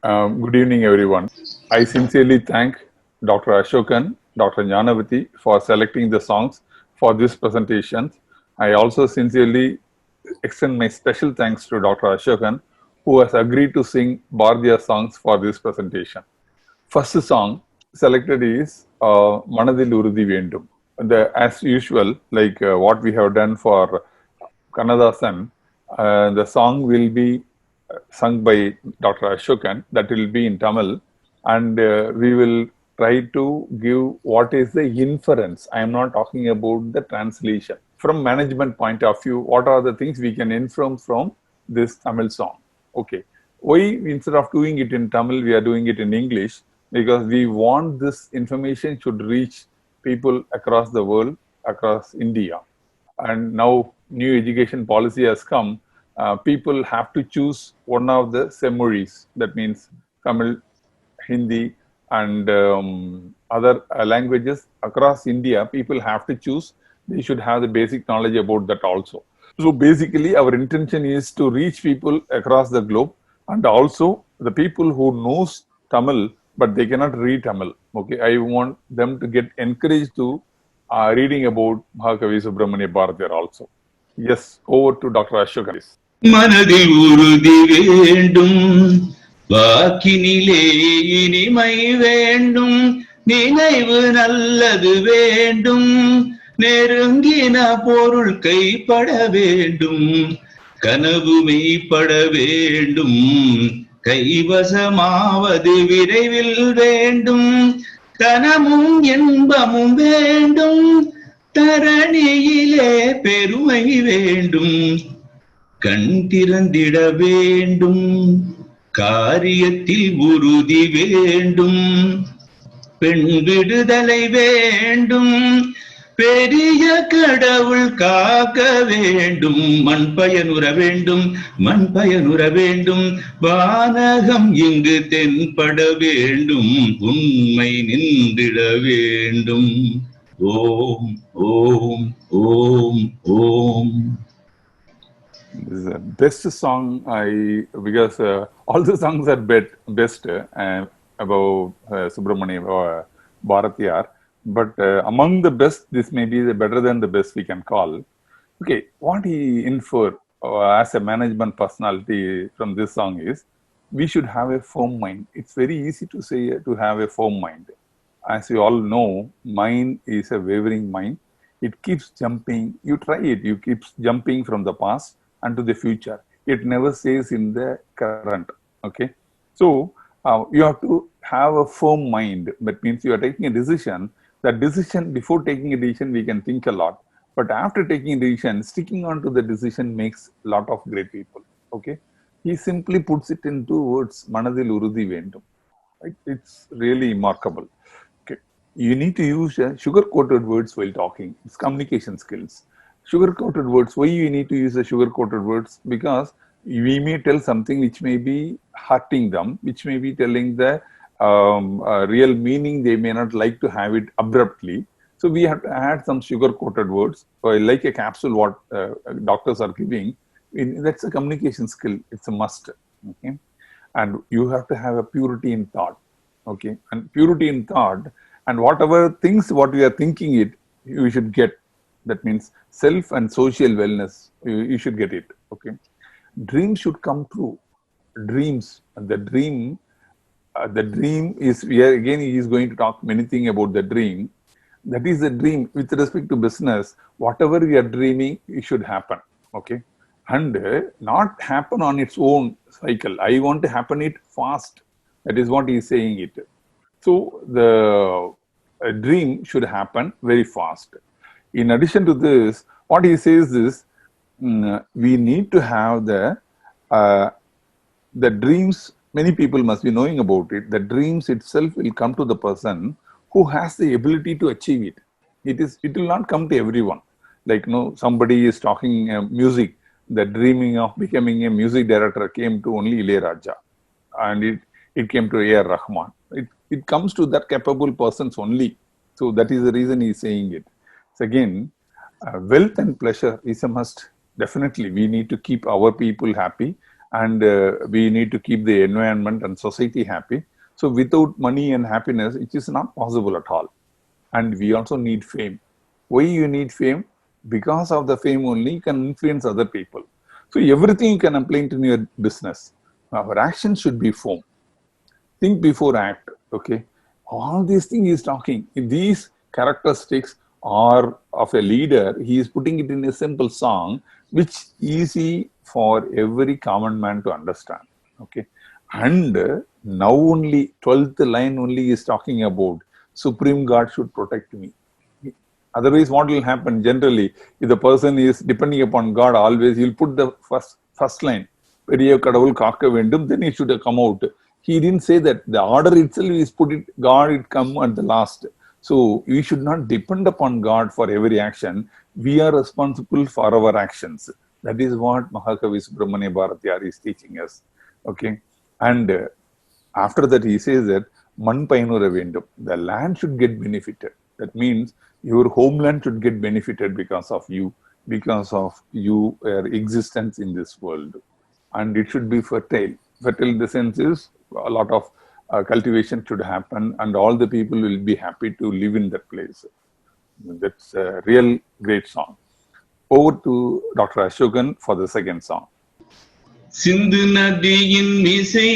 Good evening, everyone. I sincerely thank Dr. Ashokan, Dr. Jnanavati for selecting the songs for this presentation. I also sincerely extend my special thanks to Dr. Ashokan, who has agreed to sing Bharatiya songs for this presentation. First song selected is Manadil Urudhi Vendum. As usual, like what we have done for Kannadasan, the song will be sung by Dr. Ashokan, that will be in Tamil, and we will try to give what is the inference. I am not talking about the translation. From management point of view, what are the things we can infer from this Tamil song? Okay. Why instead of doing it in Tamil, we are doing it in English? Because we want this information should reach people across the world, across India. And now new education policy has come. People have to choose one of the semories. That means Tamil, Hindi, and other languages across India. People have to choose. They should have the basic knowledge about that also. So basically, our intention is to reach people across the globe, and also the people who knows Tamil but they cannot read Tamil. Okay, I want them to get encouraged to reading about Mahakavi Subramaniya Bharathiyar also. Yes, over to Dr. Ashokan. மனதில் உறுதி வேண்டும், வாக்கினிலே இனிமை வேண்டும், நினைவு நல்லது வேண்டும், நெருங்கின பொருள் கைப்பட வேண்டும், கனவு மெய்ப்பட வேண்டும், கைவசமாவது விரைவில் வேண்டும், கனமும் இன்பமும் வேண்டும், தரணியிலே பெருமை வேண்டும், கண் திறந்திட வேண்டும், காரியத்தில் உறுதி வேண்டும், பெண் விடுதலை வேண்டும், பெரிய கடவுள் காக்க வேண்டும், மண் பயனுற வேண்டும், மண் பயனுற வேண்டும், வானகம் இங்கு தென்பட வேண்டும், உண்மை நின்றிட வேண்டும். ஓம் ஓம் ஓம் ஓம். This is the best song because all the songs are best about Subramaniya Bharathiyar, but among the best, this may be the better than the best we can call. Okay, what he inferred as a management personality from this song is we should have a firm mind. It's very easy to say to have a firm mind. As you all know, mind is a wavering mind. It keeps jumping. You try it. You keep jumping from the past and to the future. It never stays in the current. Okay. So you have to have a firm mind. That means you are taking a decision. That decision, before taking a decision, we can think a lot. But after taking a decision, sticking on to the decision makes a lot of great people. Okay. He simply puts it into words, Manadil Urudhi Vendum. Right? It's really remarkable. Okay. You need to use sugar-coated words while talking. It's communication skills. Sugar-coated words. Why you need to use the sugar-coated words? Because we may tell something which may be hurting them, which may be telling the real meaning. They may not like to have it abruptly. So we have to add some sugar-coated words, like a capsule what doctors are giving. That's a communication skill. It's a must. Okay, and you have to have a purity in thought. Okay, and purity in thought, and whatever things what we are thinking it, you should get. That means self and social wellness. You should get it. Okay, dreams should come true. Dreams, the dream is. We are, again, he is going to talk many things about the dream. That is the dream with respect to business. Whatever we are dreaming, it should happen. Okay, and not happen on its own cycle. I want to happen it fast. That is what he is saying it. So the dream should happen very fast. In addition to this, what he says is we need to have the dreams. Many people must be knowing about it. The dreams itself will come to the person who has the ability to achieve it. It will not come to everyone. Like somebody is talking music. The dreaming of becoming a music director came to only Ilayaraja, and it came to A.R. Rahman. It comes to that capable persons only. So that is the reason he is saying it. So again, wealth and pleasure is a must. Definitely, we need to keep our people happy, and we need to keep the environment and society happy. So without money and happiness, it is not possible at all. And we also need fame. Why you need fame? Because of the fame only you can influence other people. So everything you can apply into your business. Our action should be firm. Think before act. Okay, all these things he is talking. These characteristics are of a leader. He is putting it in a simple song, which easy for every common man to understand. Okay, and now only 12th line only is talking about Supreme God should protect me. Otherwise, what will happen generally? If the person is depending upon God always, he'll put the first line. பெரிய கடவுள் காக்க வேண்டும், then it should have come out. He didn't say that. The order itself is put it, God, it come at the last. So we should not depend upon God for every action. We are responsible for our actions. That is what Mahakavi Subramaniya Bharathiyar is teaching us. Okay. And after that he says that man payanura vendum. The land should get benefited. That means your homeland should get benefited because of your existence in this world. And it should be fertile. Fertile in the sense is a lot of cultivation should happen and all the people will be happy to live in that place. That's a real great song. Over to Dr. Ashokan for the second song. சிந்து நதியின் மிசை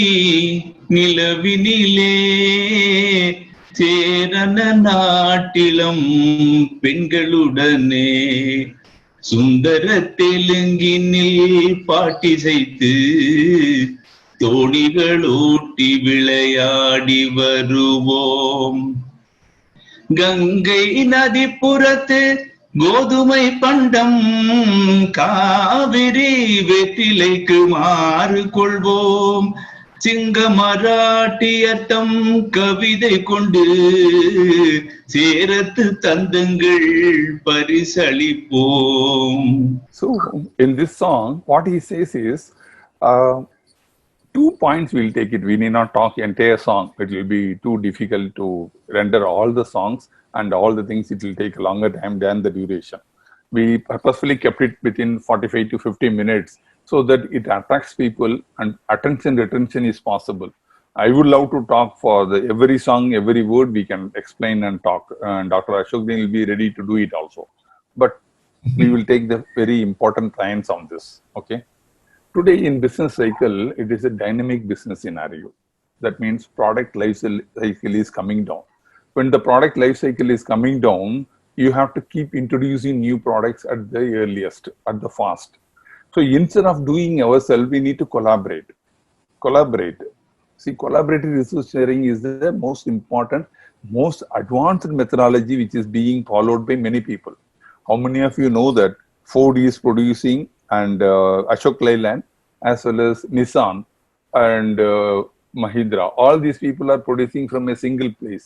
நிலவினிலே சேரன நாட்டிலம் பெண்களுடனே சுந்தர தெலுங்கினில் பாட்டிசைத்து தோணிகளூட்டி விளையாடி வருவோம். கங்கை நதிப்புறத்து கோதுமை பண்டம் காவிரி வெற்றிலைக்கு மாறு கொள்வோம். சிங்க மராட்டியத்தம் கவிதை கொண்டு சேரத்து தந்தங்கள் பரிசளிப்போம். So in this song, what he says is 2 points we'll take it. We need not talk entire song. It will be too difficult to render all the songs and all the things. It will take a longer time than the duration. We purposefully kept it within 45 to 50 minutes so that it attracts people and retention is possible. I would love to talk for every song, every word we can explain and talk. And Dr. Ashok will be ready to do it also. But we will take the very important lines on this. Okay. Today in business cycle, it is a dynamic business scenario. That means product life cycle is coming down. When the product life cycle is coming down, you have to keep introducing new products at the earliest, at the fast. So instead of doing ourselves, we need to collaborate. See, collaborative resource sharing is the most important, most advanced methodology which is being followed by many people. How many of you know that Ford is producing and Ashok Leyland as well as Nissan and Mahindra, all these people are producing from a single place,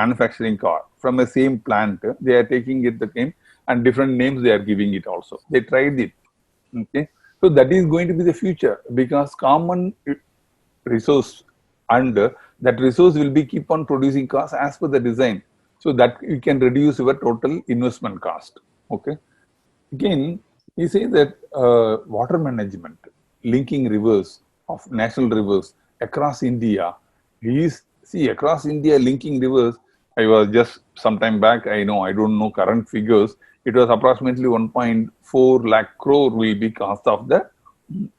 manufacturing car from a same plant. They are taking it the same and different names they are giving it also. They tried it. Okay, so that is going to be the future because common resource and that resource will be keep on producing cars as per the design, so that you can reduce your total investment cost. Okay. Again, he says that water management, linking rivers of national rivers across India. Across India linking rivers. I was just some time back. I don't know current figures. It was approximately 1.4 lakh crore will be cost of the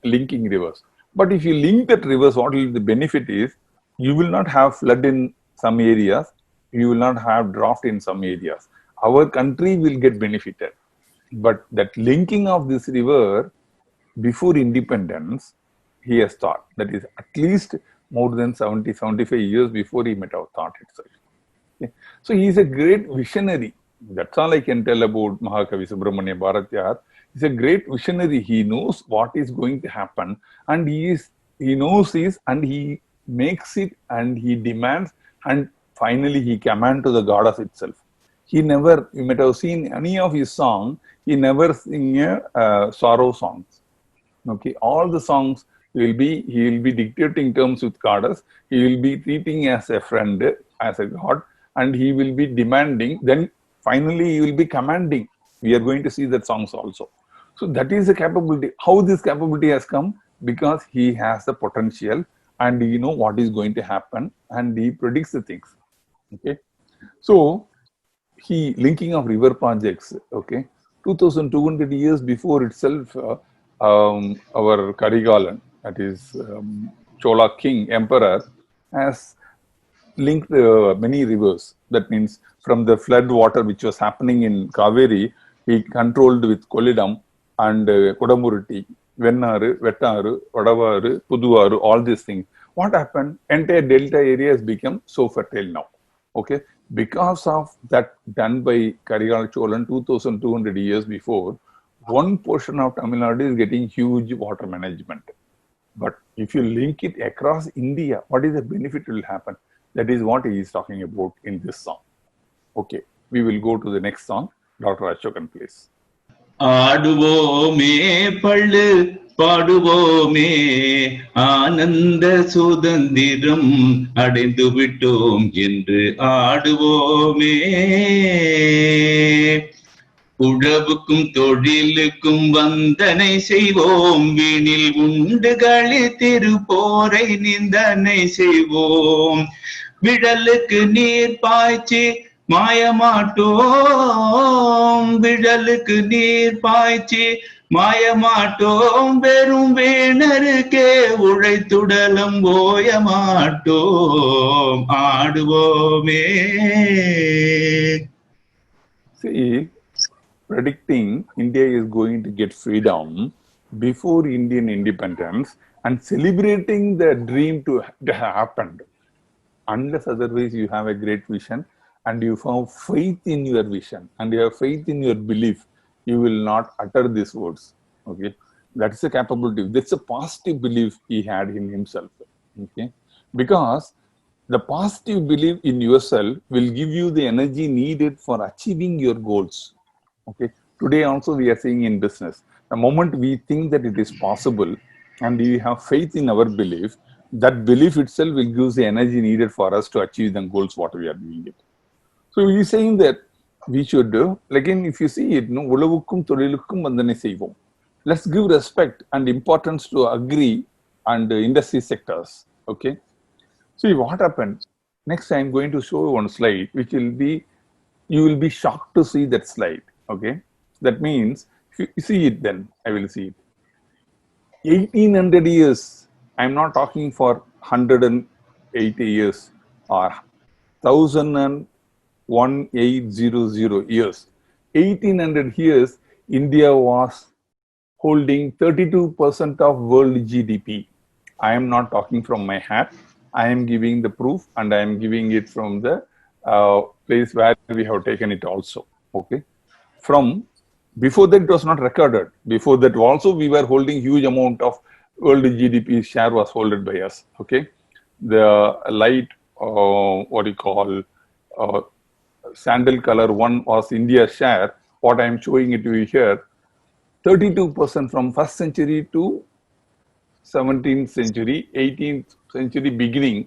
linking rivers. But if you link that rivers, what will the benefit is? You will not have flood in some areas. You will not have drought in some areas. Our country will get benefited. But that linking of this river before independence, he has thought. That is at least more than 75 years before he might have thought itself. Okay. So he is a great visionary. That's all I can tell about Mahakavi Subramaniya Bharathiyar. He's a great visionary. He knows what is going to happen, and he knows this, and he makes it, and he demands, and finally he commands to the goddess itself. He never, you might have seen any of his songs, he never sing sorrow songs. Okay, all the songs he will be dictating terms with goddess. He will be treating as a friend, as a god, and he will be demanding. Then finally, he will be commanding. We are going to see that songs also. So that is the capability. How this capability has come? because he has the potential and he know what is going to happen and he predicts the things. Okay, so he linking of river projects. Okay, 2200 years before itself, our Karigalan, that is Chola king emperor, has linked many rivers. That means from the flood water which was happening in Kaveri, he controlled with Kolidam and Kodamurti, Vennaru, Vettaru, Vadavaru, Puduvaru, all these things. What happened? Entire delta area has become so fertile now. Okay, because of that done by Karigal Cholan 2200 years before, one portion of Tamil Nadu is getting huge water management. But if you link it across India, what is the benefit will happen? That is what he is talking about in this song. Okay, we will go to the next song. Dr. Ashokan, please. ஆடுவோமே பள்ளு பாடுவோமே ஆனந்த சுதந்திரம் அடைந்து விட்டோம் என்று ஆடுவோமே உழவுக்கும் தொழிலுக்கும் வந்தனை செய்வோம் வீணில் உண்டு களித்திருப்போரை நிந்தனை செய்வோம் விழலுக்கு நீர் பாய்ச்சி மாயமாட்டோம் விழலுக்கு நீர் பாய்ச்சி மாயமாட்டோம் வெறும் வேணருக்கே உழைத்துடலம் ஓய மாட்டோம் ஆடுவோமே. See, predicting India is going to get freedom before Indian independence and celebrating the dream to happen. Unless otherwise you have a great vision and you have faith in your vision and you have faith in your belief, you will not utter these words. Okay, that's a capability. That's a positive belief he had in himself. Okay, because the positive belief in yourself will give you the energy needed for achieving your goals. Okay, today also we are seeing in business, the moment we think that it is possible and we have faith in our belief, that belief itself will give the energy needed for us to achieve the goals what we are doing it. So he is saying that we should do, again if you see it, no, உழவுக்கும் தொழிலுக்கும் வந்தனை செய்வோம். Let's give respect and importance to agri and industry sectors. Okay, see what happened. Next I am going to show you one slide which will be, you will be shocked to see that slide. Okay, that means if you see it, then I will see it. 1800 years, I am not talking for 180 years or 1800 years. 1800 years, India was holding 32% of world GDP. I am not talking from my hat. I am giving the proof and I am giving it from the place where we have taken it also. Okay, from before that it was not recorded. Before that also we were holding huge amount of world GDP share was held by us. Okay, the light what you call sandal color one was India's share. What I am showing it to you here, 32% from first century to 17th century, 18th century beginning,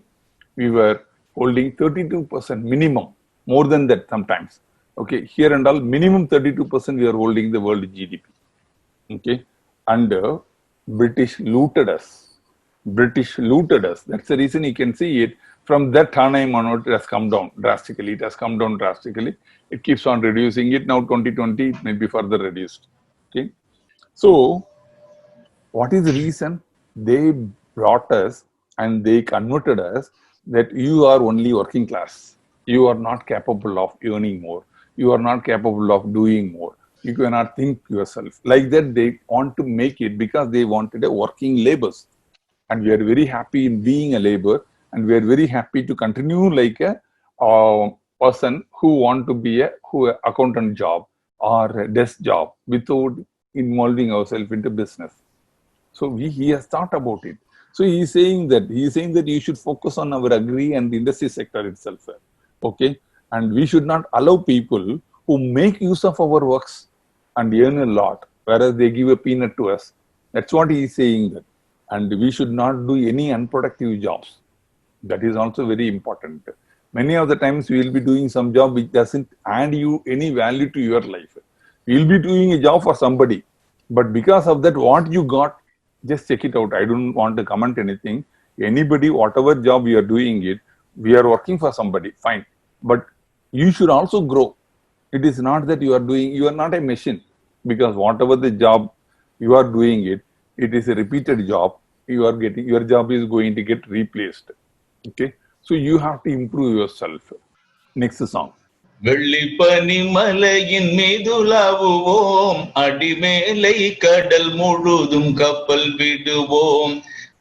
we were holding 32% minimum, more than that sometimes. Okay, here and all minimum 32% we are holding the world GDP. Okay, and British looted us. British looted us. That's the reason you can see it. From that time onward, it has come down drastically. It has come down drastically. It keeps on reducing it. Now 2020, it may be further reduced. Okay, so what is the reason? They brought us and they converted us that you are only working class. You are not capable of earning more. You are not capable of doing more. You cannot think yourself. Like that, they want to make it because they wanted a working laborers. And we are very happy in being a labor, and we are very happy to continue like a person who want to be a accountant job or a desk job without involving ourselves into business. So he has thought about it. So he is saying that you should focus on our agri and the industry sector itself. Okay, and we should not allow people who make use of our works and earn a lot, whereas they give a peanut to us. That's what he is saying that. And we should not do any unproductive jobs. That is also very important. Many of the times we will be doing some job which doesn't add you any value to your life. We will be doing a job for somebody, but because of that, what you got, Just check it out. I don't want to comment anything. Anybody, whatever job you are doing it, we are working for somebody, fine. But you should also grow. It is not that you are not a machine, because whatever the job you are doing it, it is a repeated job. Your job is going to get replaced. Okay. So you have to improve yourself. Next song. வெள்ளிப்பனி மலையின் மீதுலாவுவோம், அடிமேலை கடல் முழுதும் கப்பல் விடுவோம்,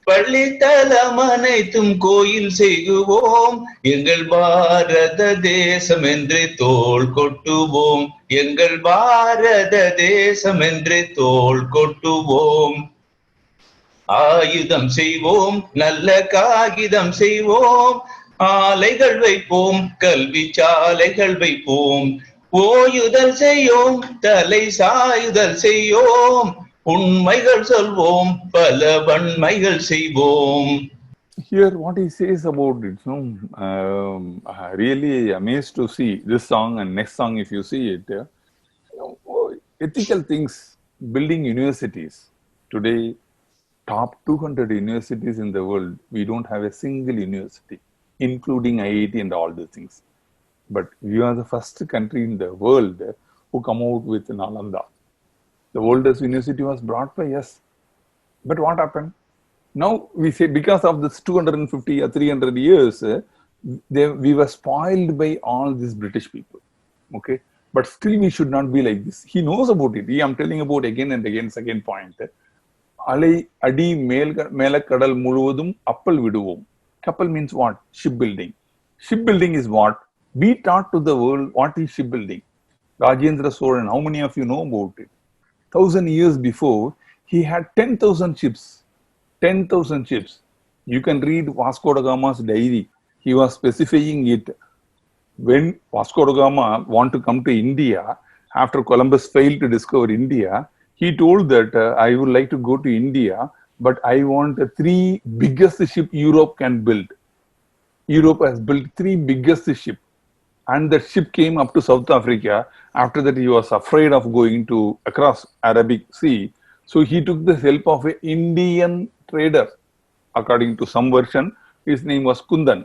பள்ளித்தலம் அனைத்தும் கோயில் செய்குவோம், எங்கள் பாரத தேசம் என்றே தோள் கொட்டுவோம், எங்கள் பாரத தேசம் என்றே தோள் கொட்டுவோம். ஆயுதம் செய்வோம், நல்ல காகிதம் செய்வோம், ஆலைகள் வைப்போம், கல்வி சாலைகள் வைப்போம், ஓயுதல் செய்யோம், தலை சாயுதல் செய்யோம், உண்மைகள் சொல்வோம், பல வன்மைகள் செய்வோம். Here, what he says about it, really amazed to see this song and next song. If you see it, ethical things, building universities today. Top 200 universities in the world, we don't have a single university, including IIT and all these things. But we are the first country in the world who come out with Nalanda. The oldest university was brought by us. But what happened? Now we say because of this 250 or 300 years, we were spoiled by all these British people. Okay? But still we should not be like this. He knows about it. I'm telling about again and again, second point. அலை அடி மேலக்கடல் முழுவதும் அப்பல் விடுவோம். Couple means what? Shipbuilding. Shipbuilding is what? Be taught to the world what is shipbuilding. Rajendra Solan, how many of you know about it? 1,000 years before, he had 10,000 ships. 10,000 ships. You can read Vasco da Gama's diary. He was specifying it. When Vasco da Gama wanted to come to India, after Columbus failed to discover India, he told that I would like to go to India, but I want the 3 biggest ship Europe can build. Europe has built 3 biggest ship, and that ship came up to South Africa. After that, he was afraid of going to across Arabic Sea, so he took the help of an Indian trader. According to some version, his name was Kundan.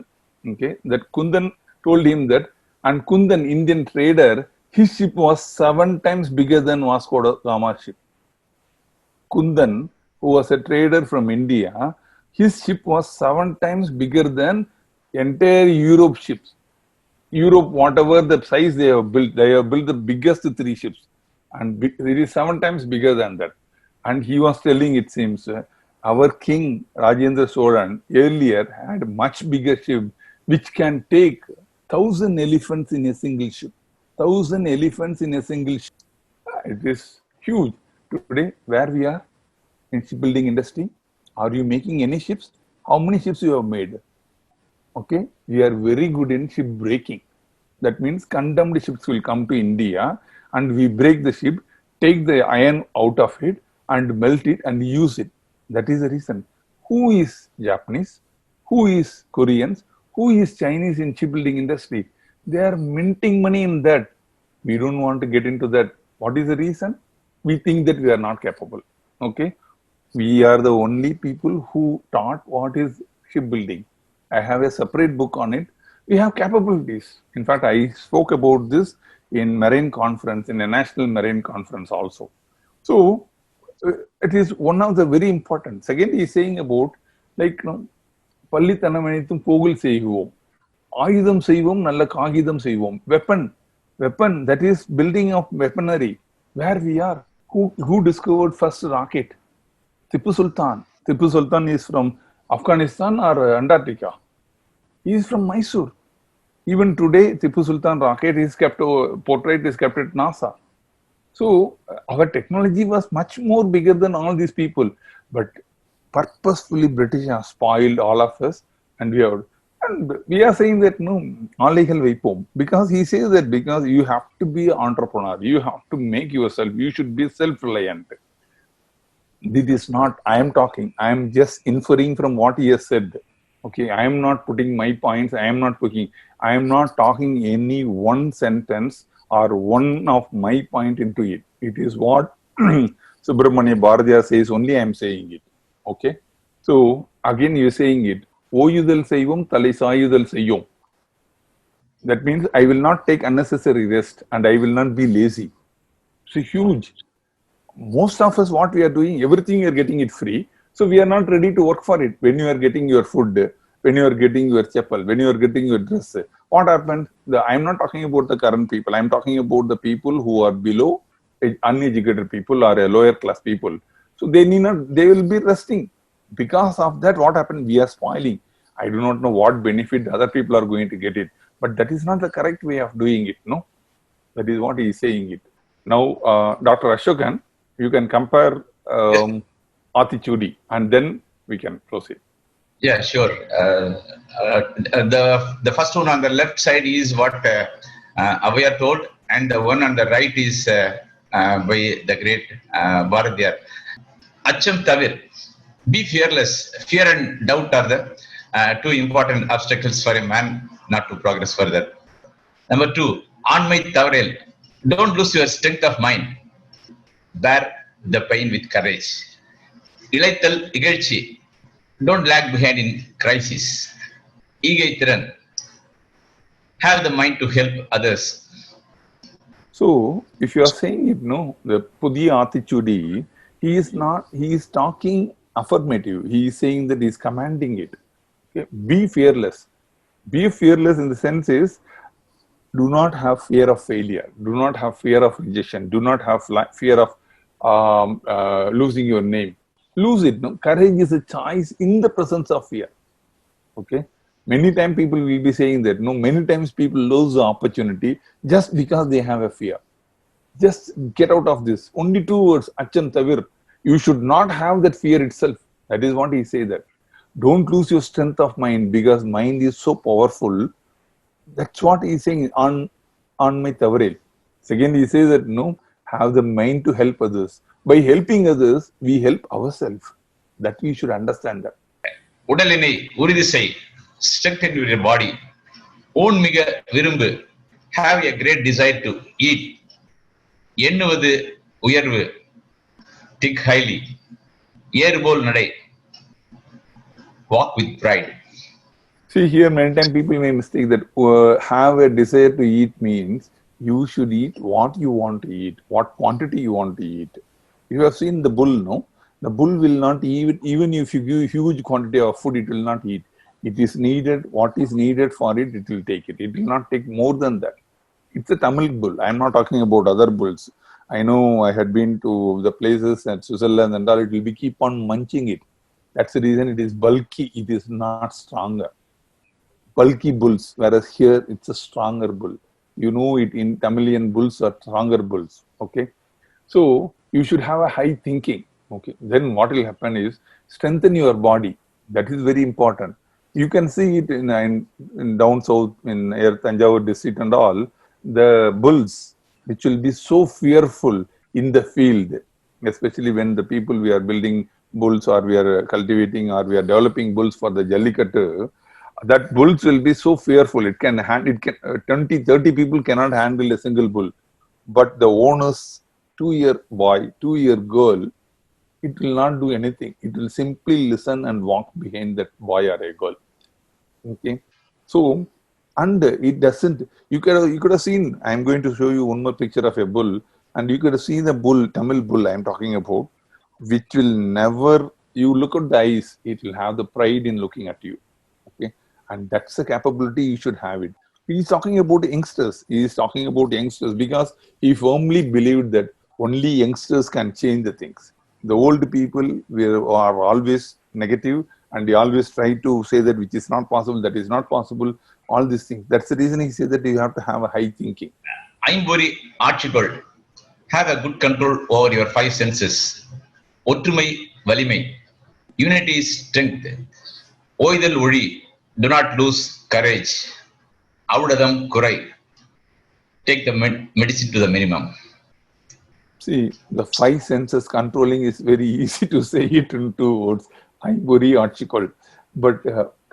Okay, that Kundan told him that, and Kundan, Indian trader, his ship was 7 times bigger than Vasco da Gama's ship. Kundan, who was a trader from India, his ship was 7 times bigger than entire Europe ships. Europe, whatever the size they have built the biggest 3 ships, and it is 7 times bigger than that. And he was telling, it seems, our king Rajendra Solan earlier had a much bigger ship which can take 1,000 elephants in a single ship. 1,000 elephants in a single ship. It is huge. Today, where we are in shipbuilding industry, are you making any ships? How many ships you have made? Okay, we are very good in ship breaking. That means condemned ships will come to India and we break the ship, take the iron out of it and melt it and use it. That is the reason. Who is Japanese? Who is Koreans? Who is Chinese in shipbuilding industry? They are minting money in that. We don't want to get into that. What is the reason? We think that we are not capable. Okay, we are the only people who taught what is shipbuilding. I have a separate book on it. We have capabilities. In fact, I spoke about this in marine conference, in a national marine conference also. So it is one of the very important. Second, he is saying about like பள்ளித்தனம் அனைத்தும் போகில் செய்வோம், ஆயுதம் செய்வோம், நல்ல காகிதம் செய்வோம். Weapon, that is building of weaponry. Where we are? Who discovered first rocket? Tipu Sultan. Tipu Sultan is from Afghanistan or Antarctica. He is from Mysore. Even today, Tipu Sultan rocket is kept, portrait is kept at NASA. So our technology was much more bigger than all these people. But purposefully, British have spoiled all of us, and we are saying that no, ஆலைகள் வைப்போம், because he says that because you have to be an entrepreneur, you have to make yourself, you should be self-reliant. This is not, I am talking, I am just inferring from what he has said. Okay, I am not putting my points, I am not talking any one sentence or one of my point into it. It is what Subramaniya Bharathiyar says, only I am saying it. Okay. So again you're saying it. Oyudal seivom, thalai saayudal seyyom. That means I will not take unnecessary rest and I will not be lazy. So huge. Most of us, what we are doing, everything we are getting it free. So we are not ready to work for it. When you are getting your food, when you are getting your chapel, when you are getting your dress, what happened? I am not talking about the current people. I am talking about the people who are below uneducated people or a lower class people. So they need not, they will be resting. Because of that, what happened? We are spoiling. I do not know what benefit other people are going to get it. But that is not the correct way of doing it, no? That is what he is saying it. Now, Dr. Ashokan, you can compare Athichudi and then we can proceed. Yeah, sure. The first one on the left side is what we are told, and the one on the right is by the great Bharathiyar. Acham Tavir, be fearless. Fear and doubt are the two important obstacles for a man not to progress further. Number two, Anmai Tavrel, don't lose your strength of mind. Bear the pain with courage. இளைத்தல் இகழ்ச்சி, don't lag behind in crisis. ஈகை திறன், have the mind to help others. So, if you are saying it, no, the Pudhiya Athichudi, he is talking affirmative. He is saying that he is commanding it. Okay? Be fearless. Be fearless in the sense is, do not have fear of failure. Do not have fear of rejection. Do not have fear of losing your name. Lose it. No? Courage is a choice in the presence of fear. Okay. Many times people will be saying that. No, many times people lose the opportunity just because they have a fear. Just get out of this. Only two words, Achan Tavir. You should not have that fear itself. That is what he says that. Don't lose your strength of mind because mind is so powerful. That's what he's saying on my Tavaril. Second, he says that no, have the mind to help others. By helping others, we help ourselves. That we should understand that. உடலினை உறுதி செய், strengthen your body. Own மிக விரும்பு, have a great desire to eat. எண்ணுவது உயர்வு, think highly. ஏறுபோல் நடை, walk with pride. See, here many times people may mistake that have a desire to eat means you should eat what you want to eat, what quantity you want to eat. You have seen the bull, no? The bull will not eat, even if you give huge quantity of food, it will not eat. It is needed, what is needed for it, it will take it. It will not take more than that. It's a Tamil bull. I am not talking about other bulls. I know I had been to the places at Switzerland and all, it will be keep on munching it. That's the reason it is bulky, it is not stronger. Bulky bulls, whereas here it's a stronger bull. You know it in Tamilian bulls are stronger bulls. Okay. So you should have a high thinking. Okay. Then what will happen is strengthen your body. That is very important. You can see it in down south in Tanjavur district and all, the bulls which will be so fearful in the field, especially when the people we are building bulls or we are cultivating or we are developing bulls for the Jallikattu, that bulls will be so fearful. It can 20, 30 people cannot handle a single bull. But the owner's 2-year boy, 2-year girl, it will not do anything. It will simply listen and walk behind that boy or a girl. Okay. So, and it doesn't, you could have seen, I'm going to show you one more picture of a bull, and you could have seen the bull, Tamil bull I'm talking about, which will never, you look at the eyes, it will have the pride in looking at you. Okay. And that's the capability, you should have it. He is talking about youngsters. He is talking about youngsters because he firmly believed that only youngsters can change the things. The old people are always negative and they always try to say that which is not possible, that is not possible, all these things. That's the reason he said that you have to have a high thinking. ஐம்பொறி ஆட்சிகள், have a good control over your 5 senses. ஒற்றுமை வலிமை, unity is strength. ஓய்தல் ஒழி, do not lose courage. அவுடதம் குறை, take the medicine to the minimum. See, the 5 senses controlling is very easy to say it in 2 words. Aimburi Archikol. But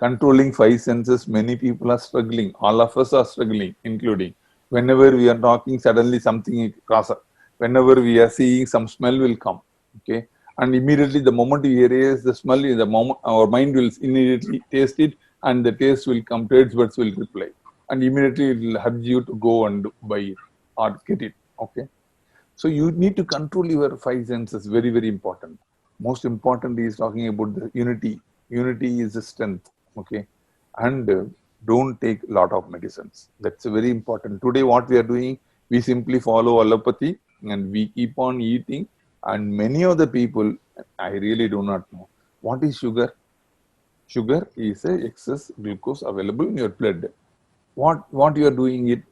controlling 5 senses, many people are struggling. All of us are struggling, including. Whenever we are talking, suddenly something crosses. Whenever we are seeing, some smell will come. Okay. and immediately the moment you erase the smell, the moment our mind will immediately taste it, and the taste will come, taste buds will reply, and immediately it will urge you to go and buy it or get it. Okay, so you need to control your five senses. Very, very important. Most important is talking about the unity. Unity is the strength. Okay, and don't take a lot of medicines. That's very important. Today, what we are doing, we simply follow allopathy and we keep on eating. And many of the people, I really do not know what is sugar. Sugar is a excess glucose available in your blood. What you are doing it?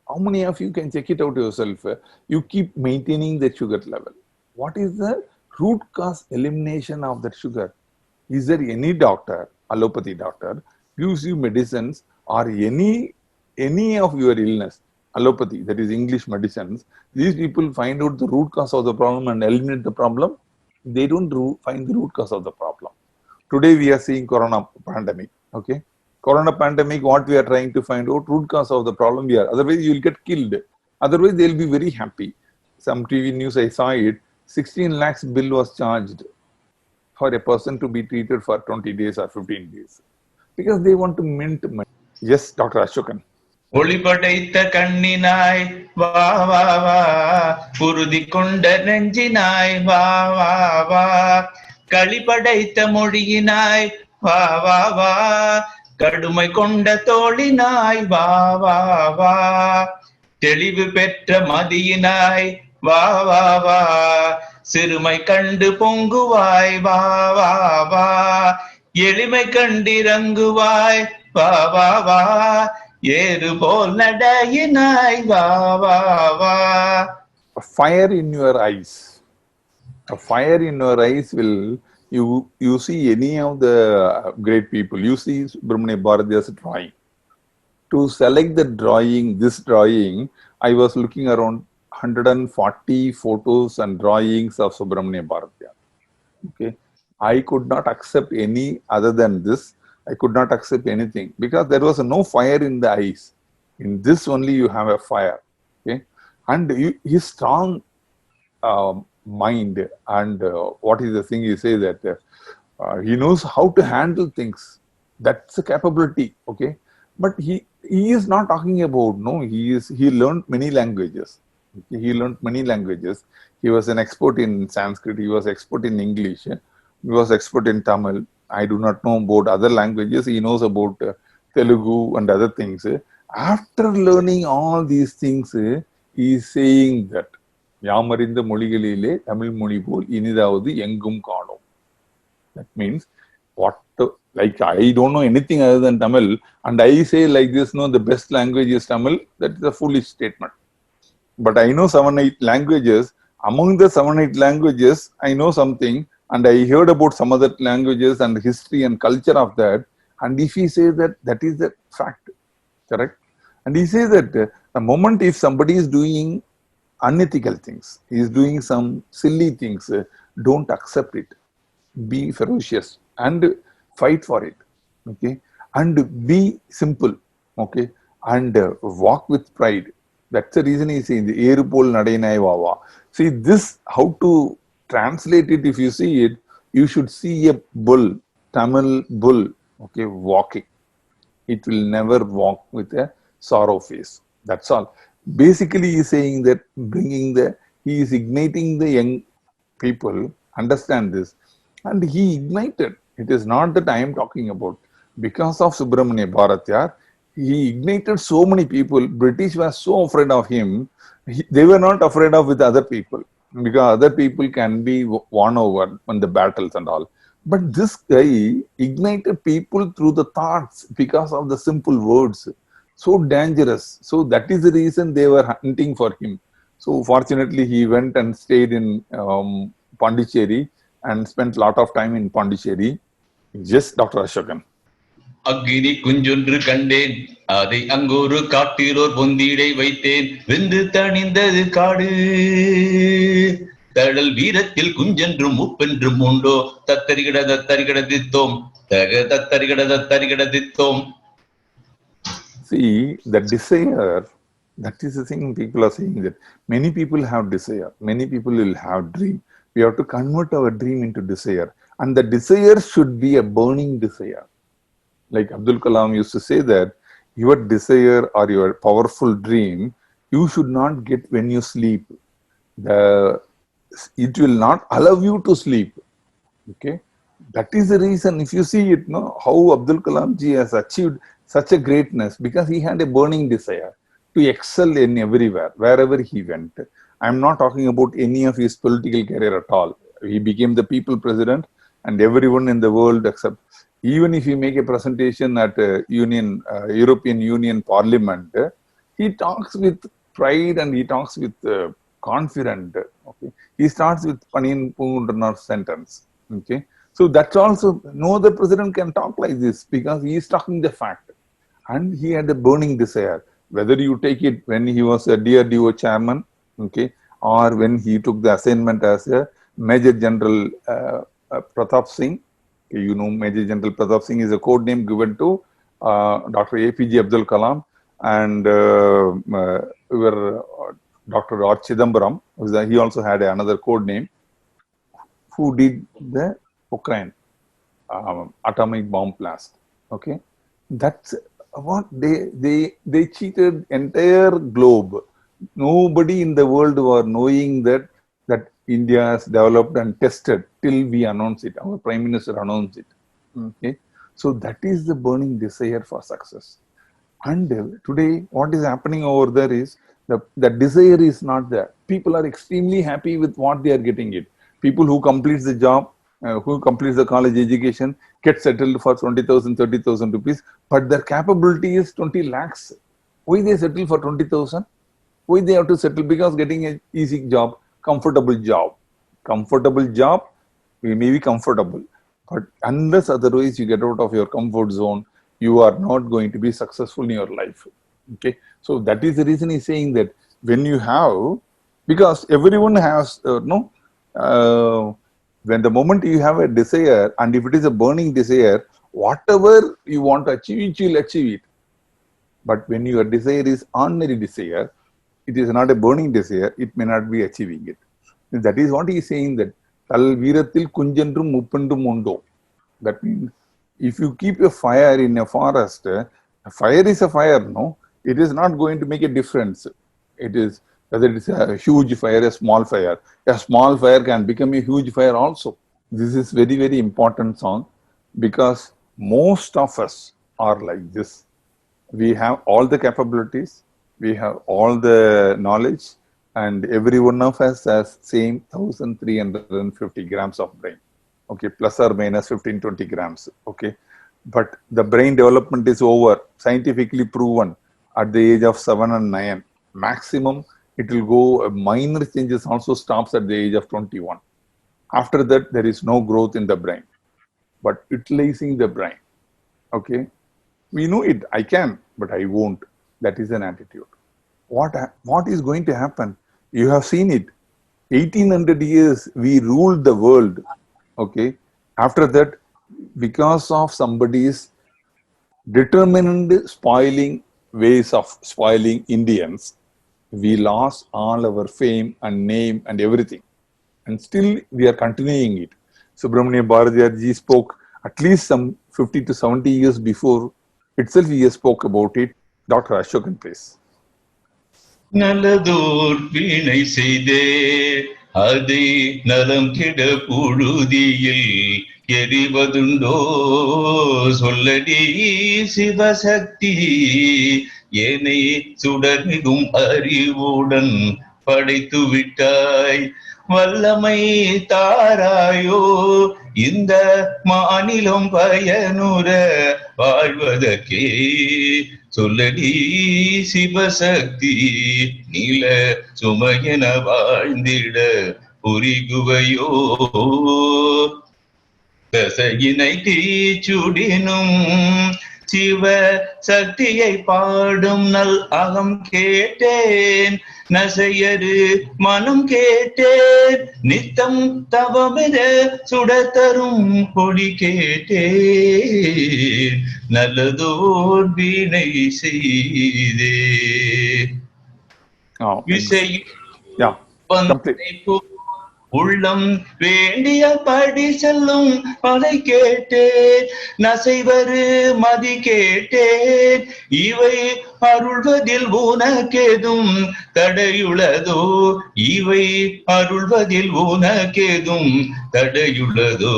How many of you can check it out yourself? You keep maintaining the sugar level. What is the root cause elimination of that sugar? Is there any doctor, allopathy doctor, gives you medicines or any of your illness, allopathy, that is English medicines, these people find out the root cause of the problem and eliminate the problem? They don't find the root cause of the problem. Today we are seeing corona pandemic. Okay, corona pandemic, what we are trying to find out root cause of the problem here. Otherwise you will get killed. Otherwise they will be very happy. Some TV news I saw it, 16 lakhs bill was charged for a person to be treated for 20 days or 15 days because they want to mint money. Yes, Dr. Ashokan. ஒளி படைத்த கண்ணினாய் வா வா வா, குருதி கொண்ட நெஞ்சினாய் வா வா வா, களி படைத்த மொழியினாய் வா வா வா, கடுமை கொண்ட தோழினாய் வா வா வா, தெளிவு பெற்ற மதியினாய் வா வா வா, சிறுமை கண்டு பொங்குவாய் வா வா வா, எளிமை கண்டிறங்குவாய் வா வா வா, ஏறு போல் நடையினாய் வா வா வா. A fire in your eyes. A fire in your eyes will, you see any of the great people, you see Subramaniya Bharathiyar's drawing. To select the drawing, this drawing, I was looking around 140 photos and drawings of Subramaniya Bharathiyar. Okay, I could not accept any other than this. I could not accept anything because there was no fire in the eyes. In this only you have a fire. Okay, and his strong mind, and what is the thing he says that he knows how to handle things. That's a capability. Okay, but he is not talking about, no, he learned many languages. Okay? He learned many languages. He was an expert in Sanskrit. He was expert in English. He was expert in Tamil. I do not know about other languages. He knows about Telugu and other things. After learning all these things, he is saying that யாமறிந்த மொழிகளிலே தமிழ் மொழி போல் இனிதாவது எங்கும் காணோம். That means what, like I don't know anything other than Tamil, and I say like this, no, the best language is Tamil. That is a foolish statement. But I know 7-8 languages. Among the 7-8 languages, I know something, and I heard about some other languages and history and culture of that. And if he says that, that is the fact, correct? And he says that the moment if somebody is doing unethical things, he is doing some silly things, don't accept it. Be ferocious and fight for it. Okay, and be simple. Okay, and walk with pride. That's the reason he's saying the Erupol Nadainai Wawa. See this, how to translate it. If you see it, you should see a bull, Tamil bull, okay, walking. It will never walk with a sorrow face. That's all. Basically, he's saying that he is igniting the young people, understand this, and he ignited. It is not that I am talking about. Because of Subramaniya Bharathiyar, he ignited so many people. British were so afraid of him. They were not afraid of with other people because other people can be won over in the battles and all. But this guy ignited people through the thoughts because of the simple words. So dangerous. So that is the reason they were hunting for him. So fortunately, he went and stayed in Pondicherry and spent a lot of time in Pondicherry. Yes, Dr. Ashokan. அக்கினி குஞ்சொன்று கண்டேன், அதை அங்கொரு காட்டிலோர் பொந்திடை வைத்தேன், வெந்து தணிந்தது காடு. தடல் வீரத்தில் குஞ்சென்றும் முப்பென்றும் உண்டோ, தத்தரிகிட தத்தரிகிட தித்தோம், தக தத்தரிகிட தத்தரிகிட தித்தோம். See, the desire, that is the thing people are saying, that many people have desire, many people will have dream. We have to convert our dream into desire. And the desire should be a burning desire. Like Abdul Kalam used to say that your desire or your powerful dream, you should not get when you sleep. It will not allow you to sleep. Okay, that is the reason. If you see it, no, how Abdul Kalam ji has achieved such a greatness, because he had a burning desire to excel in everywhere, wherever he went. I'm not talking about any of his political career at all. He became the people president, and everyone in the world except, even if you make a presentation at European Union Parliament, he talks with pride and he talks with confident. Okay, he starts with Panin Pundranar sentence. Okay, so that's also, no other president can talk like this because he is talking the fact, and he had a burning desire. Whether you take it when he was a DRDO chairman, okay, or when he took the assignment as a Major General Pratap Singh. You know, Major General Pratap Singh is a code name given to Dr. APJ Abdul Kalam, and Dr. R. Chidambaram. He also had another code name, who did the Ukraine atomic bomb blast. Okay, that's what they cheated entire globe. Nobody in the world were knowing that India has developed and tested till we announce it. Our Prime Minister announced it. Okay, so that is the burning desire for success. And today, what is happening over there is the desire is not there. People are extremely happy with what they are getting it. People who complete the job, who completes the college education, get settled for 20,000, 30,000 rupees, but their capability is 20 lakhs. Why they settle for 20,000? Why they have to settle? Because getting an easy job, comfortable job. Comfortable job, we may be comfortable, but unless otherwise you get out of your comfort zone, you are not going to be successful in your life. Okay, so that is the reason he's saying that when you have, because everyone has when the moment you have a desire, and if it is a burning desire, whatever you want to achieve, you will achieve it. But when your desire is ordinary desire, it is not a burning desire, it may not be achieving it. And that is what he is saying, that Tal Veerathil Kunjendrum Muppendum Undo. That means if you keep a fire in a forest, a fire is a fire, no? It is not going to make a difference. It is, whether it is a huge fire, a small fire can become a huge fire also. This is very, very important song, because most of us are like this. We have all the capabilities, we have all the knowledge, and every one of us has same 1350 grams of brain. Okay, plus or minus 15-20 grams. Okay, but the brain development is over, scientifically proven, at the age of 7 and 9. Maximum, it will go, minor changes also stops at the age of 21. After that, there is no growth in the brain. But utilizing the brain, okay, we know it, I can, but I won't. That is an attitude. What is going to happen? You have seen it. 1800 years, we ruled the world. Okay. After that, because of somebody's determined spoiling ways of spoiling Indians, we lost all our fame and name and everything. And still we are continuing it. Subramaniya Bharathiyar ji spoke at least some 50 to 70 years before itself, he spoke about it. Dr. Ashokan, please. நல்லதோர் வீணை செய்தே அதை நலம் கெட புழுதியில் எரிவதுண்டோ சொல்லடி சிவசக்தி ஏனை சுடர்மிகும் அறிவுடன் படைத்து விட்டாய் வல்லமை தாராயோ இந்த மாநிலம் பயனுற வாழ்வதற்கே சொல்லடி சிவசக்தி நீல சுமையென வாழ்ந்திட புரிகுவையோ தசையினை தீச்சுடினும் சிவ சக்தியை பாடும் நல் அகம் கேட்டேன் நசையரு மனம் கேட்டேன் நித்தம் தவமென சுடத்தரும் பொடி கேட்டேன் நல்லதோர் வீணை செய்தே Yeah, complete. உள்ளம் வேண்டிய படி செல்லும் அதை கேட்டேன், நசைவரு மதி கேட்டேன், இவை அருள்வதில் உனக்கேதும் தடையுள்ளதோ, இவை அருள்வதில் உனக்கேதும் தடையுள்ளதோ,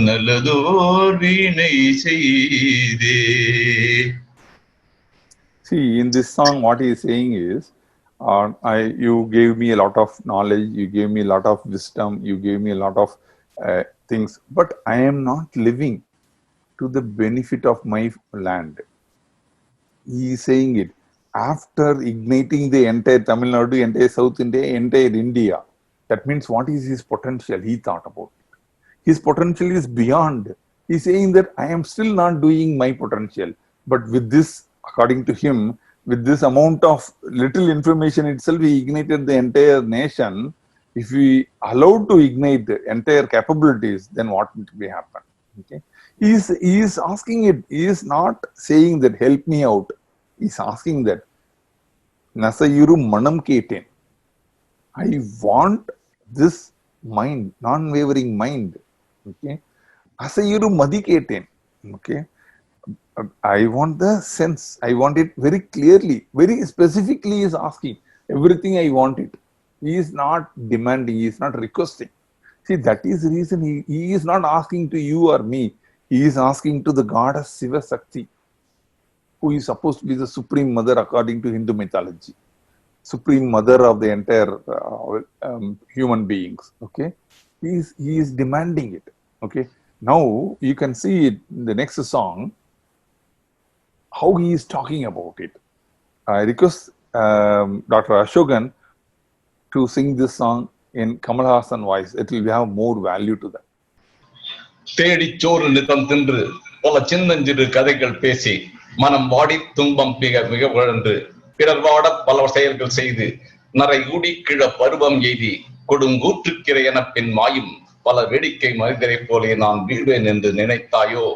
நல்லதோர் வீணை செய்தே. See, in this song, what he is saying is, you gave me a lot of knowledge, you gave me a lot of wisdom, you gave me a lot of things, but I am not living to the benefit of my land. He is saying it after igniting the entire Tamil Nadu, entire South India, entire India. That means what is his potential? He thought about it. His potential is beyond. He's saying that I am still not doing my potential, but with this, according to him, with this amount of little information itself, he ignited the entire nation. If we allowed to ignite the entire capabilities, then what will happen? Okay, he is asking it. He is not saying that help me out. He is asking that Nasayuru manam keten. I want this mind, non-wavering mind. Okay, Asayuru madi keten. Okay, I want the sense. I want it very clearly, very specifically. He is asking everything. I want it. He is not demanding. He is not requesting. See, that is the reason he is not asking to you or me. He is asking to the goddess Shiva Sakti, who is supposed to be the supreme mother according to Hindu mythology, supreme mother of the entire human beings. Okay, he is demanding it. Okay, now you can see it in the next song how he is talking about it. I request Dr. Ashokan to sing this song in Kamal Hassan voice. It will have more value to that. தேடிச் சோறு நிதம் தின்று பல சின்னஞ்சிறு கதைகள் பேசி மனம் வாடி துன்பம் மிக மிக வளர்ந்து பிறர் வாட பல செயல்கள் செய்து நரை ஊடி கிழ பருவம் எய்தி கொடுங்கூற்றுக்கிறை என பின் மாயும் பல வேடிக்கை மனிதரை போலே நான் வீழ்வேன் என்று நினைத்தாயோ,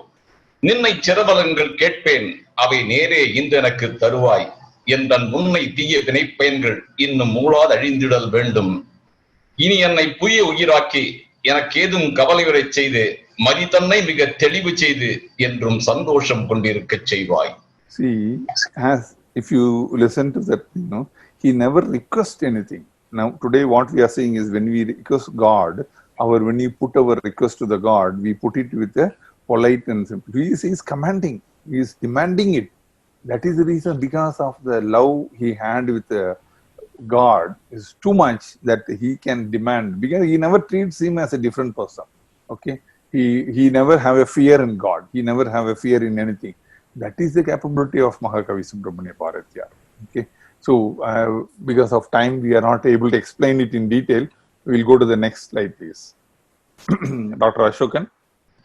நின்னை சிறபலங்கள் கேட்பேன் அவை நேரே இன்று எனக்கு தருவாய், என்றன் முன்னை தீய வினைப்பயன்கள் இன்னும் மூளாது அழிந்திடல் வேண்டும், இனி என்னை புதிய உயிராக்கி எனக்கு ஏதும் கவலையுறை செய்து மதி தன்னை மிக தெளிவு செய்து என்றும் சந்தோஷம் கொண்டிருக்க செய்வாய். See, as if you listen to that, he never requests anything. Now today what we are saying is when we request God, when you put our request to the God, we put it with a polite and simple. He is commanding, he is demanding it. That is the reason, because of the love he had with God is too much that he can demand, because he never treats him as a different person. Okay, he never have a fear in God, he never have a fear in anything. That is the capability of Mahakavi Subramaniya Bharathiyar. Okay, so because of time we are not able to explain it in detail. We will go to the next slide, please. Dr. Ashokan.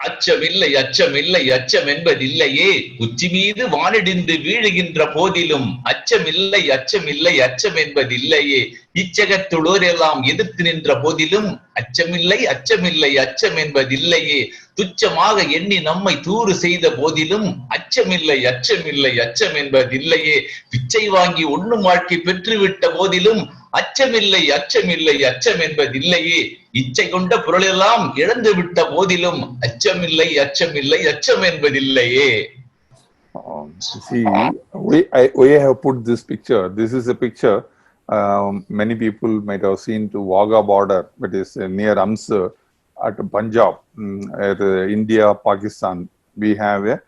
அச்சமில்லை அச்சமில்லை அச்சம் என்பதில்லையே, உச்சி மீது வானிடிந்து வீழுகின்ற போதிலும் அச்சமில்லை அச்சமில்லை அச்சம் என்பதில்லையே, இச்சகத்துளோர் எல்லாம் எதிர்த்து நின்ற போதிலும் அச்சமில்லை அச்சமில்லை அச்சம் என்பதில்லையே, துச்சமாக எண்ணி நம்மை தூறு செய்த போதிலும் அச்சமில்லை அச்சமில்லை அச்சம் என்பதில்லையே, பிச்சை வாங்கி ஒண்ணும் வாழ்க்கை பெற்றுவிட்ட போதிலும் அச்சமில்லை அச்சமில்லை அச்சம் என்பதில்லையே, இச்சை கொண்ட பொருளெல்லாம் இழந்து விட்ட போதிலும் அச்சமில்லை அச்சமில்லை அச்சம் என்பதில்லையே. See, we have put this picture. This is a picture many people might have seen to Wagah border, that is near Amsar at Punjab, at India, Pakistan. We have a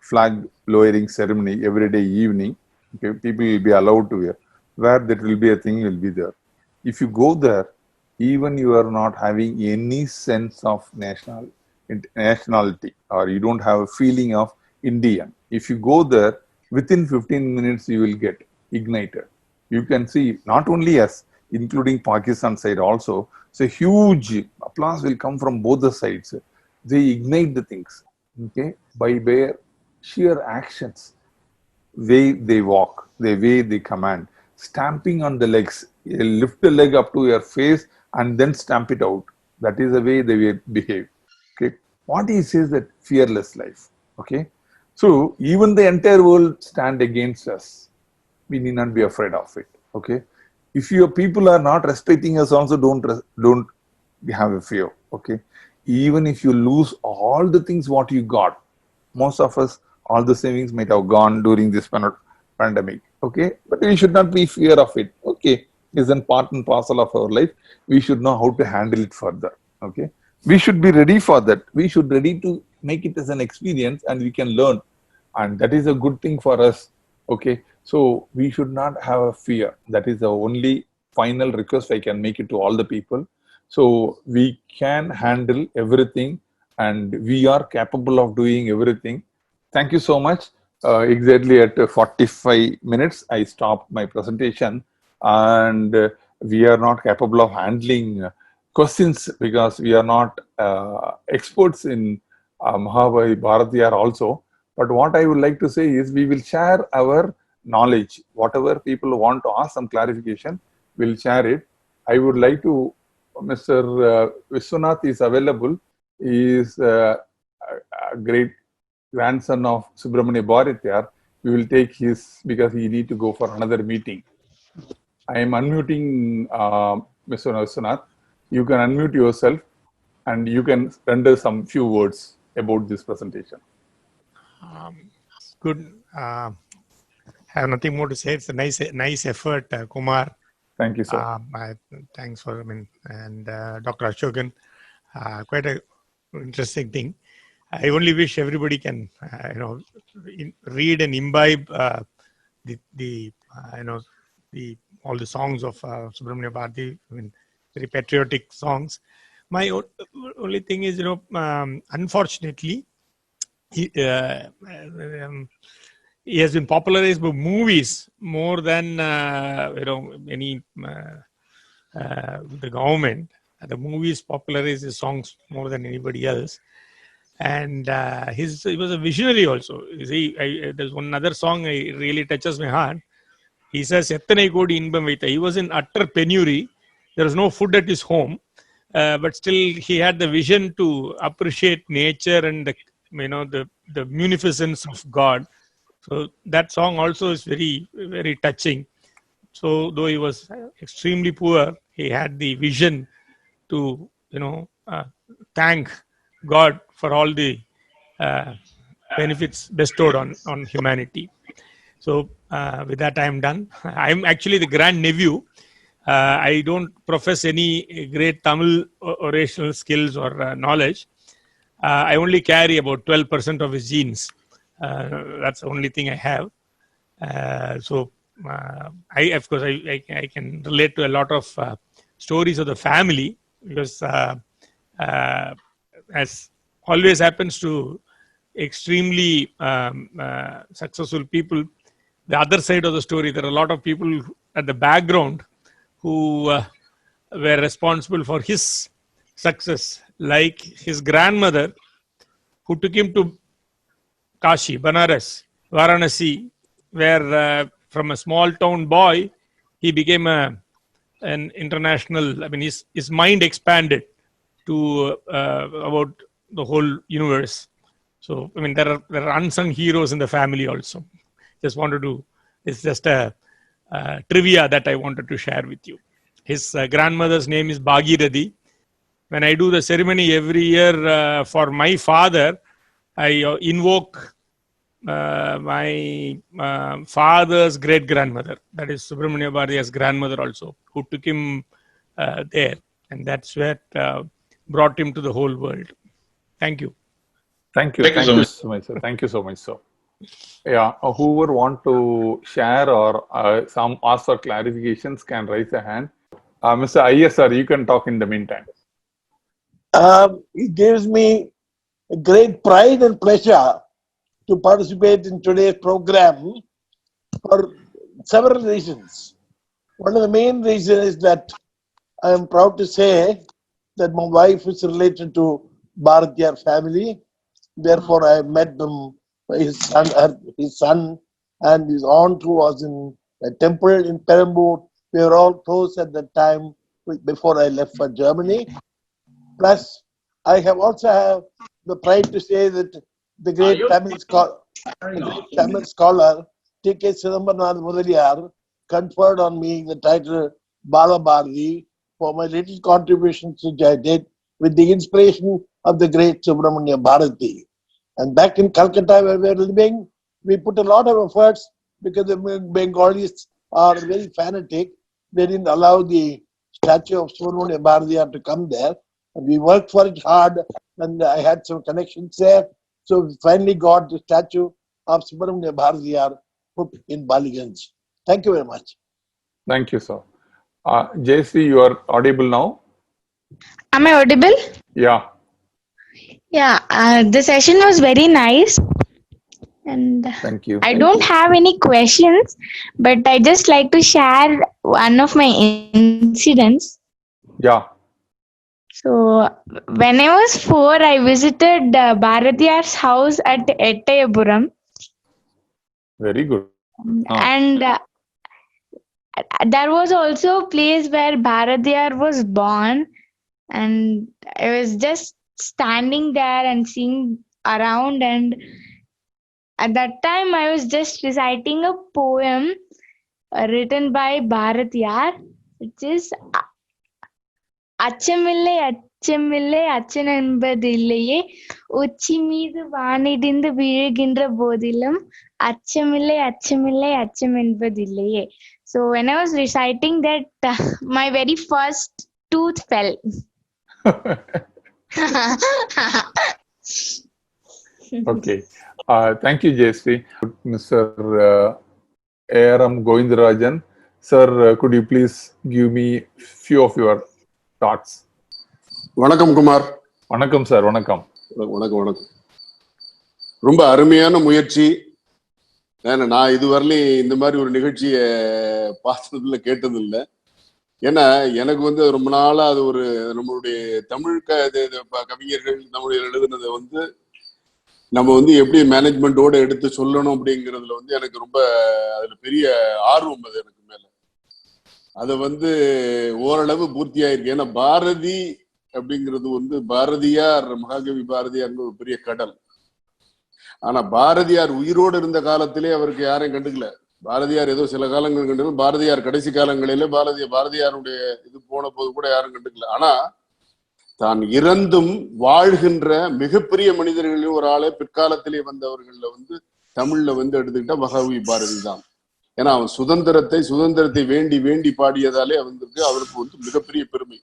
flag lowering ceremony every day evening. Okay, people will be allowed to wear. Where that will be a thing will be there. If you go there, even you are not having any sense of nationality, or you don't have a feeling of Indian. If you go there, within 15 minutes you will get ignited. You can see not only us, including Pakistan side also. So huge applause will come from both the sides. They ignite the things, okay, by their sheer actions. Way they walk, the way they command, stamping on the legs. You lift the leg up to your face and then stamp it out. That is the way they behave. Okay, what he says that fearless life. Okay, so even the entire world stand against us, we need not be afraid of it. Okay, If your people are not respecting us, also don't have a fear. Okay, even if you lose all the things what you got, most of us, all the savings might have gone during this pandemic. Okay, but we should not be fear of it. Okay, it's a part and parcel of our life. We should know how to handle it further. Okay, we should be ready for that. We should ready to make it as an experience, and we can learn, and that is a good thing for us. Okay, so we should not have a fear. That is the only final request I can make it to all the people. So we can handle everything, and we are capable of doing everything. Thank you so much. Exactly at 45 minutes, I stopped my presentation, and we are not capable of handling questions because we are not experts in Mahakavi Bharathiyar also. But what I would like to say is we will share our knowledge. Whatever people want to ask some clarification, we'll share it. I would like to, Mr. Vishwanath is available. He is a great grandson of Subramaniya Bharathiyar. We will take his, because he need to go for another meeting. I am unmuting Mr. Vishwanath. You can unmute yourself and you can render some few words about this presentation. Good. I have nothing more to say. It's a nice effort, Kumar. Thank you, sir. Thanks for, and Dr. Ashokan. Quite a interesting thing. I only wish everybody can, read and imbibe all the songs of Subramaniya Bharati. Very patriotic songs. My only thing is, unfortunately, he has been popularized by movies more than any the government. The movies popularize his songs more than anybody else, and he was a visionary also. You see, there's one other song really touches my heart. He says, "Ethanai kodi inbam vaitha." He was in utter penury. There was no food at his home, but still he had the vision to appreciate nature and the munificence of God. So that song also is very, very touching. So though he was extremely poor, he had the vision to thank God for all the benefits bestowed on humanity. So with that, I am done. I'm actually the grand nephew. I don't profess any great Tamil orational skills or knowledge. I only carry about 12% of his genes. That's the only thing I have. So of course, I can relate to a lot of stories of the family because, as always happens to extremely successful people, the other side of the story, there are a lot of people at the background who were responsible for his success, like his grandmother, who took him to Kashi, Banaras, Varanasi, where from a small town boy, he became an international. His mind expanded to about the whole universe. So, there are unsung heroes in the family also. It's just a trivia that I wanted to share with you. His grandmother's name is Bhagirathi. When I do the ceremony every year for my father, I invoke my father's great grandmother, that is Subramaniya Bharathiyar's grandmother also, who took him there, and that's what brought him to the whole world. Thank you. Thank you so much, sir. Thank you so much, sir. Yeah, whoever want to share or some ask for clarifications can raise a hand. Mr. Iyer, sir, you can talk in the meantime. It gives me a great pride and pleasure to participate in today's program for several reasons. One of the main reasons is that I am proud to say that my wife is related to Bharathiyar family. Therefore, I met them, his son and his aunt who was in a temple in Perambur. We were all close at that time before I left for Germany. Plus, I have also have the pride to say that the great Tamil scholar T.K. Sidambaranath Mudaliyar conferred on me the title Bala Bharati for my little contributions which I did with the inspiration of the great Subramaniya Bharati. And back in Calcutta where we were living, we put a lot of efforts because the Bengalis are very fanatic. They didn't allow the statue of Subramaniya Bharatiyar to come there. And we worked for it hard, and I had some connections there. So we finally got the statue of Subramaniya Bharatiyar put in Baliganj. Thank you very much. Thank you, sir. JC, you are audible now? Am I audible? Yeah. Yeah, the session was very nice, and Thank you. I don't have any questions, but I just like to share one of my incidents. Yeah. So, when I was 4, I visited Bharatiyar's house at Ettayapuram, Very good. and there was also a place where Bharatiyar was born, and I was just standing there and seeing around, and at that time I was just reciting a poem written by Bharatiyar, which is அச்சமில்லை அச்சமில்லை அச்சன் என்பதில்லையே உச்சி மீது வானிடிந்து விழுகின்ற போதிலும் அச்சமில்லை அச்சமில்லை அச்சம் என்பதில்லையே. So when I was reciting that, my very first tooth fell. Okay. Thank you, JSP. Mr. A.R.M. Govindarajan. Sir, could you please give me few of your thoughts? வணக்கம் குமார். வணக்கம் sir. வணக்கம். வணக்கம் வணக்கம். ரொம்ப அருமையான முயற்சி. நான் இதுவரையிலும் இந்த மாதிரி ஒரு நிகழ்ச்சியை பார்த்ததில்லை, கேட்டதில்லை. ஏன்னா எனக்கு ரொம்ப நாளா அது ஒரு நம்மளுடைய தமிழ் கவிஞர்கள் தமிழில் எழுதுனதை நம்ம எப்படி மேனேஜ்மெண்டோட எடுத்து சொல்லணும் அப்படிங்கிறதுல எனக்கு ரொம்ப அதுல பெரிய ஆர்வம் அது எனக்கு மேல. அது ஓரளவு பூர்த்தி ஆயிருக்கு. ஏன்னா பாரதி அப்படிங்கிறது பாரதியார், மகாகவி பாரதியார் ஒரு பெரிய கடல். ஆனா பாரதியார் உயிரோடு இருந்த காலத்திலே அவருக்கு யாரையும் கண்டுக்கல. பாரதியார் ஏதோ சில காலங்கள் கண்டுக்கல. பாரதியார் கடைசி காலங்களிலே பாரதியாருடைய இது போன போது கூட யாரும் கண்டுக்கல. ஆனா தான் இறந்தும் வாழ்கின்ற மிகப்பெரிய மனிதர்களையும் ஒரு ஆளே பிற்காலத்திலே வந்தவர்கள்ல தமிழ்ல எடுத்துக்கிட்டா மகாகவி பாரதி தான். ஏன்னா அவன் சுதந்திரத்தை வேண்டி வேண்டி பாடியதாலே அவருக்கு மிகப்பெரிய பெருமை.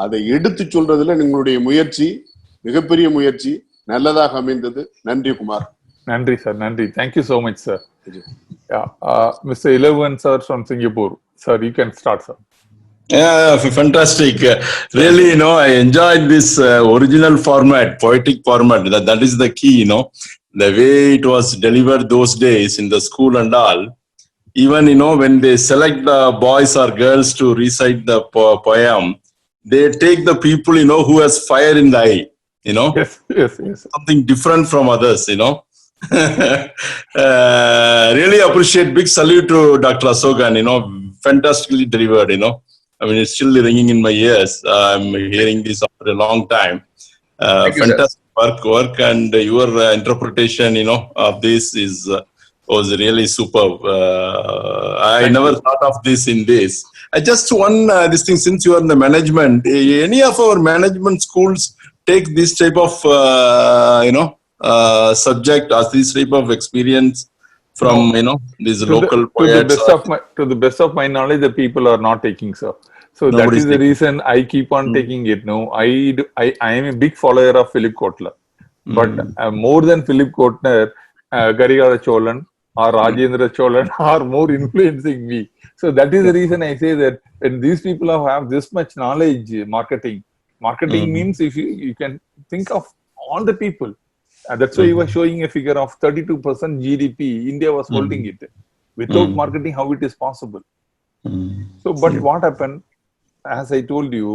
அதை எடுத்து சொல்றதுல உங்களுடைய முயற்சி மிகப்பெரிய முயற்சி, நல்லதாக அமைந்தது. நன்றி குமார். நன்றி சார். நன்றி. Thank you so much, sir. Mr. Ilavan sir from Singapore. Sir, you can start, sir. Yeah, fantastic. Really, I enjoyed this original format, poetic format. That is the key, the way it was delivered those days in the school and all. Even, when they select the boys or girls to recite the poem, they take the people, who has fire in the eye, Yes. something different from others, Really appreciate, big salute to Dr. Asokan, fantastically delivered, I mean, it's still ringing in my ears. I'm hearing this after a long time. Fantastic work, and your interpretation, of this was really superb. I never thought of this in this. I just this thing, since you are in the management, any of our management schools take this type of, subject or this type of experience from, these local poets? To the best of my knowledge, the people are not taking, sir. So that is the reason I keep on taking it. No, I am a big follower of Philip Kotler, but more than Philip Kotler, Karigala Cholan or Rajendra Cholan are more influencing me. So that is the reason I say that when these people have this much knowledge, marketing means if you can think of all the people. That's why he was showing a figure of 32% GDP. India was holding it. Without marketing, how it is possible? So, but what happened? As I told you,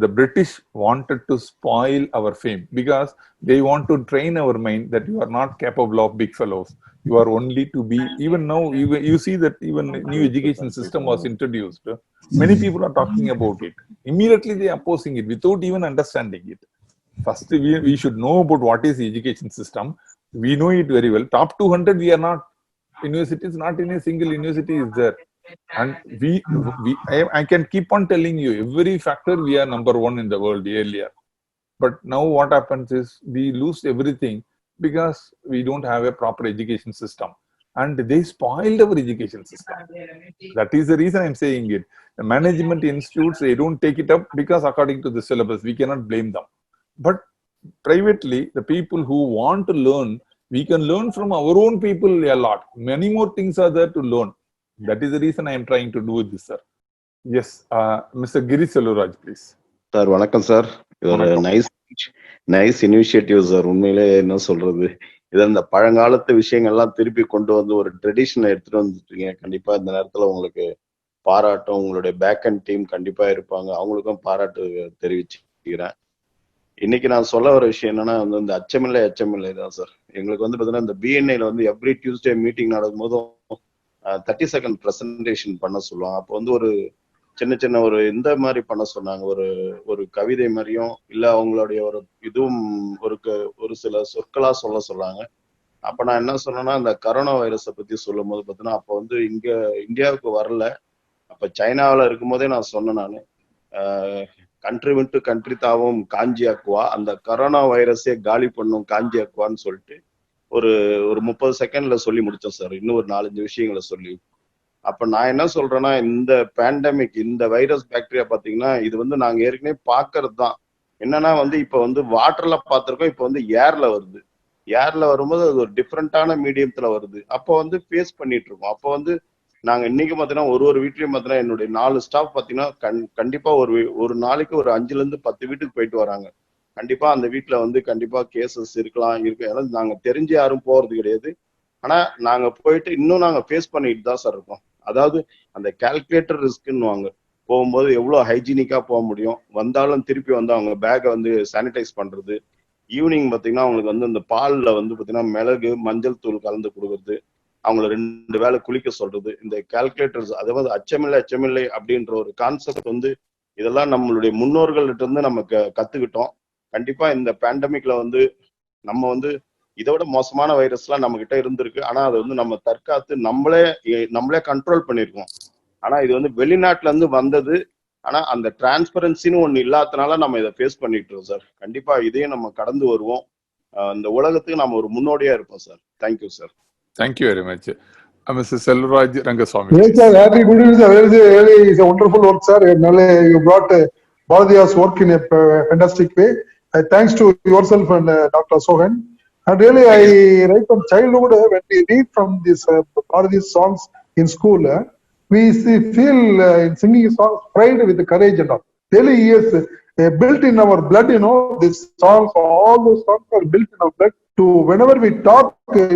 the British wanted to spoil our fame because they want to train our mind that you are not capable of big fellows. You are only to be, even now, you see that even new education system was introduced. Many people are talking about it. Immediately they are opposing it without even understanding it. First, we should know about what is the education system. We know it very well. Top 200, we are not. Universities, not in a single university is there. And I can keep on telling you, every factor we are number one in the world earlier. But now what happens is we lose everything because we don't have a proper education system. And they spoiled our education system. That is the reason I'm saying it. The management institutes, they don't take it up because according to the syllabus, we cannot blame them. But privately, the people who want to learn, we can learn from our own people a lot. Many more things are there to learn. That is the reason I am trying to do this, sir. Yes, Mr. Giri Selvaraj, please. Sir வணக்கம் sir. இது ஒரு nice initiative sir. உண்மையிலே என்ன சொல்றது, இது அந்த பழங்காலத்து விஷயங்கள்லாம் திருப்பி கொண்டு வந்து ஒரு ட்ரெடிஷனை எடுத்துட்டு வந்துட்டீங்க. கண்டிப்பா இந்த நேரத்துல உங்களுக்கு பாராட்டும், உங்களுடைய பேக் அண்ட் டீம் கண்டிப்பா இருப்பாங்க, அவங்களுக்கும் பாராட்டு தெரிவிச்சுக்கிறேன். இன்னைக்கு நான் சொல்ல வர விஷயம் என்னன்னா வந்து இந்த அச்சமில்லை தான் சார். எங்களுக்கு வந்து பாத்தீங்கன்னா இந்த பிஎன்ஐல வந்து எவ்ரி டியூஸ்டே மீட்டிங் நடக்கும் போதும் 30 செகண்ட் ப்ரெசன்டேஷன் பண்ண சொல்லுவாங்க. அப்போ வந்து ஒரு சின்ன ஒரு இந்த மாதிரி பண்ண சொன்னாங்க, ஒரு கவிதை மாதிரியும் இல்ல அவங்களுடைய ஒரு இதுவும் ஒரு சில சொற்களா சொல்ல சொன்னாங்க. அப்ப நான் என்ன சொன்னேன்னா, இந்த கரோனா வைரஸை பத்தி சொல்லும் போது பார்த்தீங்கன்னா, அப்போ வந்து இங்க இந்தியாவுக்கு வரல, அப்ப சைனாவில் இருக்கும் போதே நான் சொன்னேன், நான் கண்ட்ரி விட்டு கண்ட்ரி தாவும் காஞ்சியாக்குவா, அந்த கரோனா வைரஸே காலி பண்ணும் காஞ்சியாக்குவான்னு சொல்லிட்டு ஒரு 30 செகண்ட்ல சொல்லி முடிச்சோம் சார். இன்னும் ஒரு 4-5 விஷயங்களை சொல்லி. அப்ப நான் என்ன சொல்றேன்னா, இந்த பேண்டமிக், இந்த வைரஸ் பாக்டீரியா பாத்தீங்கன்னா, இது வந்து நாங்க ஏற்கனவே பாக்குறது தான். என்னன்னா வந்து இப்ப வந்து வாட்டர்ல பார்த்திருக்கோம், இப்ப வந்து ஏர்ல வருது. ஏர்ல வரும்போது அது ஒரு டிஃப்ரெண்டான மீடியத்துல வருது. அப்போ வந்து ஃபேஸ் பண்ணிட்டு இருக்கோம். அப்போ வந்து நாங்க இன்னைக்கு பாத்தீங்கன்னா ஒரு வீட்லயும் பாத்தீங்கன்னா என்னுடைய 4 ஸ்டாஃப் பாத்தீங்கன்னா கண்டிப்பா ஒரு நாளைக்கு ஒரு 5ல இருந்து 10 வீட்டுக்கு போயிட்டு வராங்க. கண்டிப்பா அந்த வீட்டுல வந்து கண்டிப்பா கேசஸ் இருக்கு. அதாவது நாங்க தெரிஞ்சு யாரும் போறது கிடையாது. ஆனா நாங்க போயிட்டு இன்னும் நாங்க ஃபேஸ் பண்ணிட்டு தான் சார் இருக்கோம். அதாவது அந்த கால்குலேட்டர் ரிஸ்க்னுவாங்க, போகும்போது எவ்வளவு ஹைஜீனிக்கா போக முடியும், வந்தாலும் திருப்பி வந்து அவங்க பேக்கை வந்து சானிடைஸ் பண்றது. ஈவினிங் பாத்தீங்கன்னா அவங்களுக்கு வந்து இந்த பால்ல வந்து பாத்தீங்கன்னா மிளகு மஞ்சள் தூள் கலந்து கொடுக்கறது, அவங்கள 2 வேளை குளிக்க சொல்றது. இந்த கால்குலேட்டர்ஸ், அதாவது அச்சமில்லை அப்படின்ற ஒரு கான்செப்ட் வந்து இதெல்லாம் நம்மளுடைய முன்னோர்கள்ட்ட இருந்து நம்ம கத்துக்கிட்டோம். கண்டிப்பா இந்த பேண்டமிக்ல வந்து நம்ம வந்து இதோட மோசமான வைரஸ்லாம் நம்ம கிட்ட இருந்திருக்கு. ஆனா அதை வந்து நம்ம தற்காத்து நம்மளே கண்ட்ரோல் பண்ணிருக்கோம். ஆனா இது வந்து வெளிநாட்டுல இருந்து வந்தது. ஆனா அந்த டிரான்ஸ்பரன்சின்னு ஒண்ணு இல்லாதனால நம்ம இதை ஃபேஸ் பண்ணிட்டு இருக்கோம் சார். கண்டிப்பா இதையும் நம்ம கடந்து வருவோம். இந்த உலகத்துக்கு நம்ம ஒரு முன்னோடியா இருப்போம் sir. Thank you sir. Thank you very much. Mr. Selvaraj Rangaswamy. Yes, sir. Happy good evening, sir. Really, it's a wonderful work, sir. You brought Bharatiyar's work in a fantastic way. Thanks to yourself and Dr. Sohan. And really, right from childhood, when we read from this Bharatiyar's songs in school, we feel in singing songs pride with the courage and all. Really, yes, built in our blood, these songs, all those songs are built in our blood. To whenever we talk,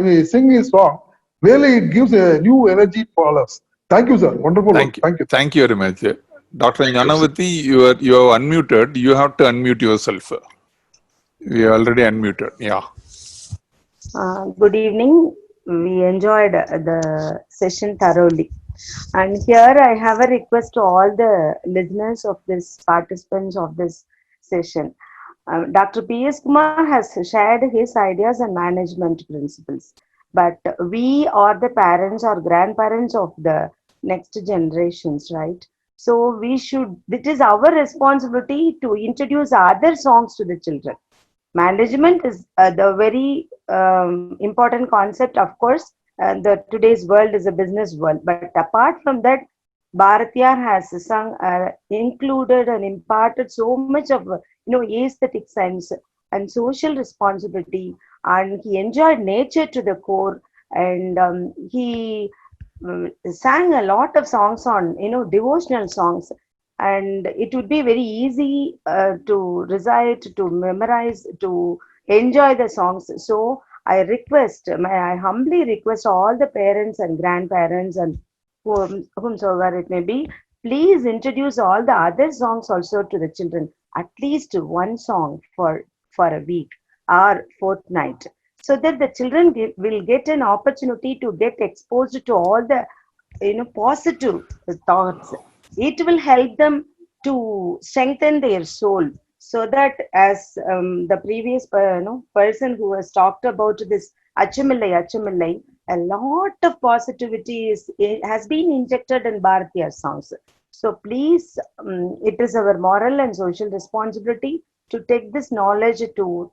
we sing a song, really it gives a new energy for all us. Thank you, sir. Wonderful. Thank you very much. Dr. Jnanavati, you are unmuted. You have to unmute yourself. We are already unmuted. Yeah. Good evening. We enjoyed the session thoroughly. And here I have a request to all the listeners of this, participants of this session. Dr. P.S. Kumar has shared his ideas and management principles. But we are the parents or grandparents of the next generations, right? So it is our responsibility to introduce other songs to the children. Management is the very important concept, of course. Today's world is a business world. But apart from that, Bharathiyar has sung, included and imparted so much of aesthetic sense and social responsibility, and he enjoyed nature to the core, and he sang a lot of songs on devotional songs, and it would be very easy to recite, to memorize, to enjoy the songs. So I humbly request all the parents and grandparents and whomsoever it may be, please introduce all the other songs also to the children, at least one song for a week or fortnight, so that the children will get an opportunity to get exposed to all the positive thoughts. It will help them to strengthen their soul, so that as the previous person who has talked about this Achamillai, Achamillai, a lot of positivity has been injected in Bharatiyar songs. So please, it is our moral and social responsibility to take this knowledge, to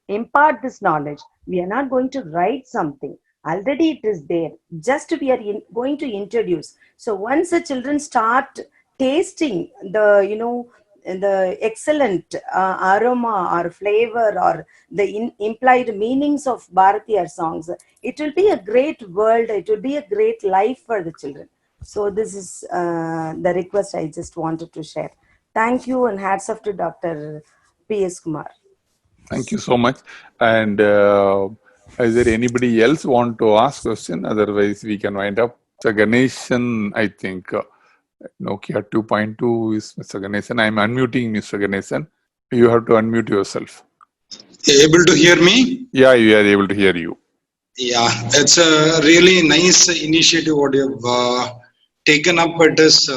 impart this knowledge. We are not going to write something. Already it is there. Just we are going to introduce. So once the children start tasting the excellent aroma or flavor or the implied meanings of Bharatiyar songs, it will be a great world. It will be a great life for the children. So this is the request I just wanted to share. Thank you and hats off to Dr. P.S. Kumar. Thank you so much. And is there anybody else want to ask question? Otherwise, we can wind up. So Ganeshan, I think Nokia 2.2 is Mr. Ganeshan. I'm unmuting Mr. Ganeshan. You have to unmute yourself. Able to hear me? Yeah, we are able to hear you. Yeah, it's a really nice initiative what you've taken up. It is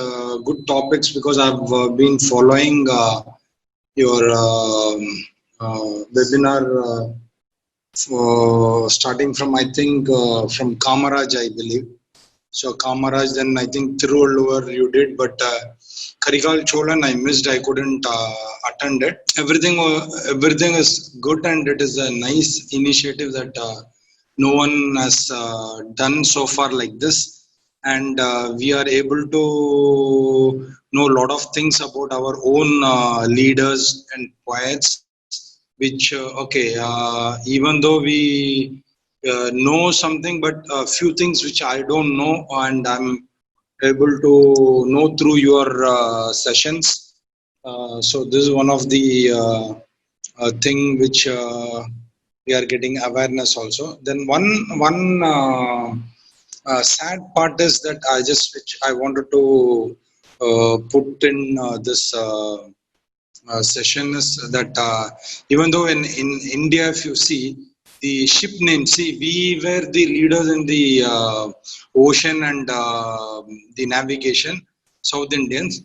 good topics because I've been following your webinar starting from, I think, from Kamaraj, I believe. So Kamaraj, then I think Tiruvallur you did, but Karikal Cholan I missed. I couldn't attend it. Everything is good, and it is a nice initiative that no one has done so far like this. And we are able to know a lot of things about our own leaders and poets, which even though we know something, but a few things which I don't know, and I'm able to know through your sessions. So this is one of the thing which we are getting awareness also. Then one sad part is that which I wanted to put in this session is that even though in India, if you see the ship name, see, we were the leaders in the ocean and the navigation, South Indians.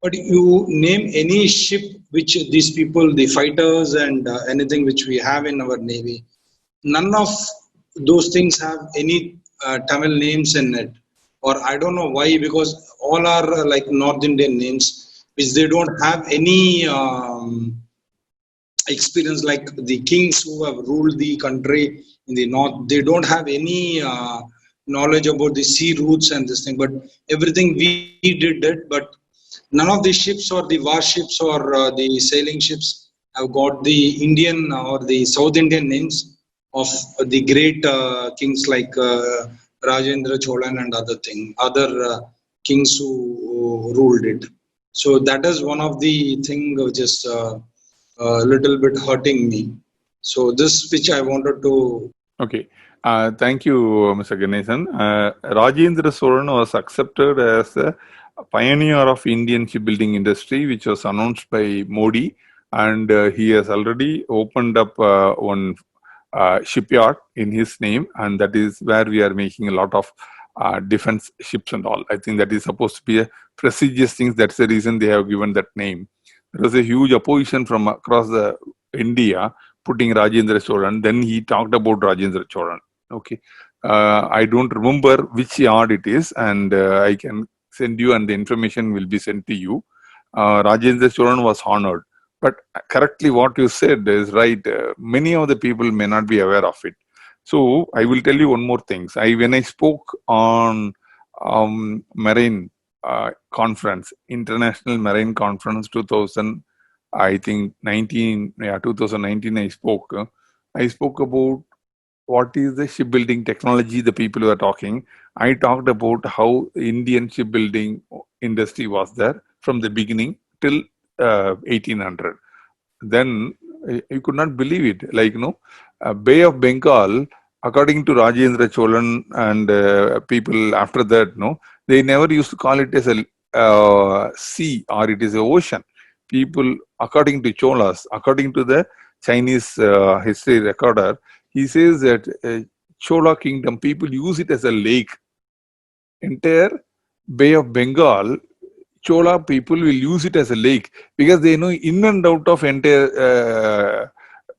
But you name any ship which these people, the fighters and anything which we have in our navy, none of those things have any Tamil names in it. Or I don't know why, because all are like North Indian names, which they don't have any experience, like the kings who have ruled the country in the north. They don't have any knowledge about the sea routes and this thing, but everything we did it. But none of the ships or the warships or the sailing ships have got the Indian or the South Indian names of the great kings like Rajendra Cholan and other kings who ruled it. So that is one of the things which is a little bit hurting me. So this which I wanted to. Okay. Thank you, Mr. Ganesan. Rajendra Cholan was accepted as a pioneer of Indian shipbuilding industry, which was announced by Modi, and he has already opened up one shipyard in his name, and that is where we are making a lot of defense ships and all. I think that is supposed to be a prestigious thing. That's the reason they have given that name. There was a huge opposition from across the India putting Rajendra Cholan. Then he talked about Rajendra Cholan. Okay, I don't remember which yard it is, and I can send you, and the information will be sent to you. Rajendra Cholan was honored. But correctly, what you said is right. Many of the people may not be aware of it. So I will tell you one more thing. When I spoke on marine conference, International Marine Conference 2000, I think 2019 I spoke. I spoke about what is the shipbuilding technology the people were talking. I talked about how Indian shipbuilding industry was there from the beginning till 1800. Then you could not believe it. Like, Bay of Bengal, according to Rajendra Cholan and people after that, they never used to call it as a sea or it is an ocean. People, according to Cholas, according to the Chinese history recorder, he says that Chola kingdom, people use it as a lake. Entire Bay of Bengal, Chola people will use it as a lake because they know in and out of entire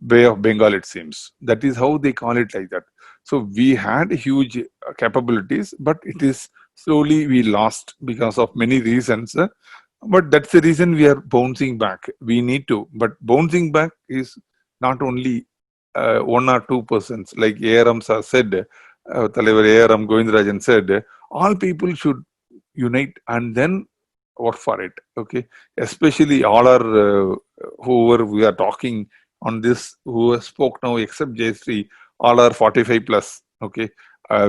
Bay of Bengal, it seems. That is how they call it like that. So we had huge capabilities, but it is slowly we lost because of many reasons. But that's the reason we are bouncing back. We need to, but bouncing back is not only 1 or 2%. Like ARM sir said, தலைவர் ARM Govindarajan said, all people should unite and then work for it. Okay, especially all our whoever we are talking on this, who spoke now except Jayashree, all are 45 plus. Okay,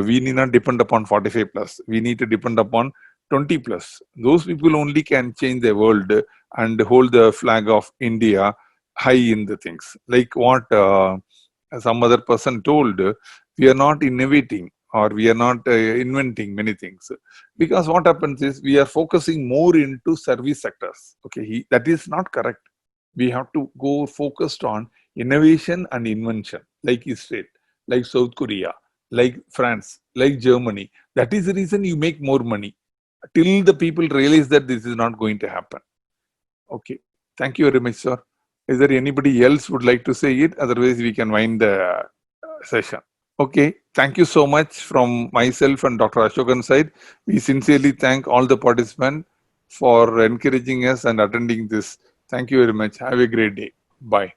we need not depend upon 45 plus. We need to depend upon 20 plus. Those people only can change the world and hold the flag of India high in the things. Like what some other person told, we are not innovating or we are not inventing many things, because what happens is we are focusing more into service sectors. Okay, that is not correct. We have to go focused on innovation and invention, like Israel, like South Korea, like France, like Germany. That is the reason you make more money till the people realize that this is not going to happen. Okay, thank you very much, sir. Is there anybody else would like to say it? Otherwise, we can wind the session. Okay, thank you so much from myself and Dr. Ashokan's side. We sincerely thank all the participants for encouraging us and attending this. Thank you very much. Have a great day. Bye.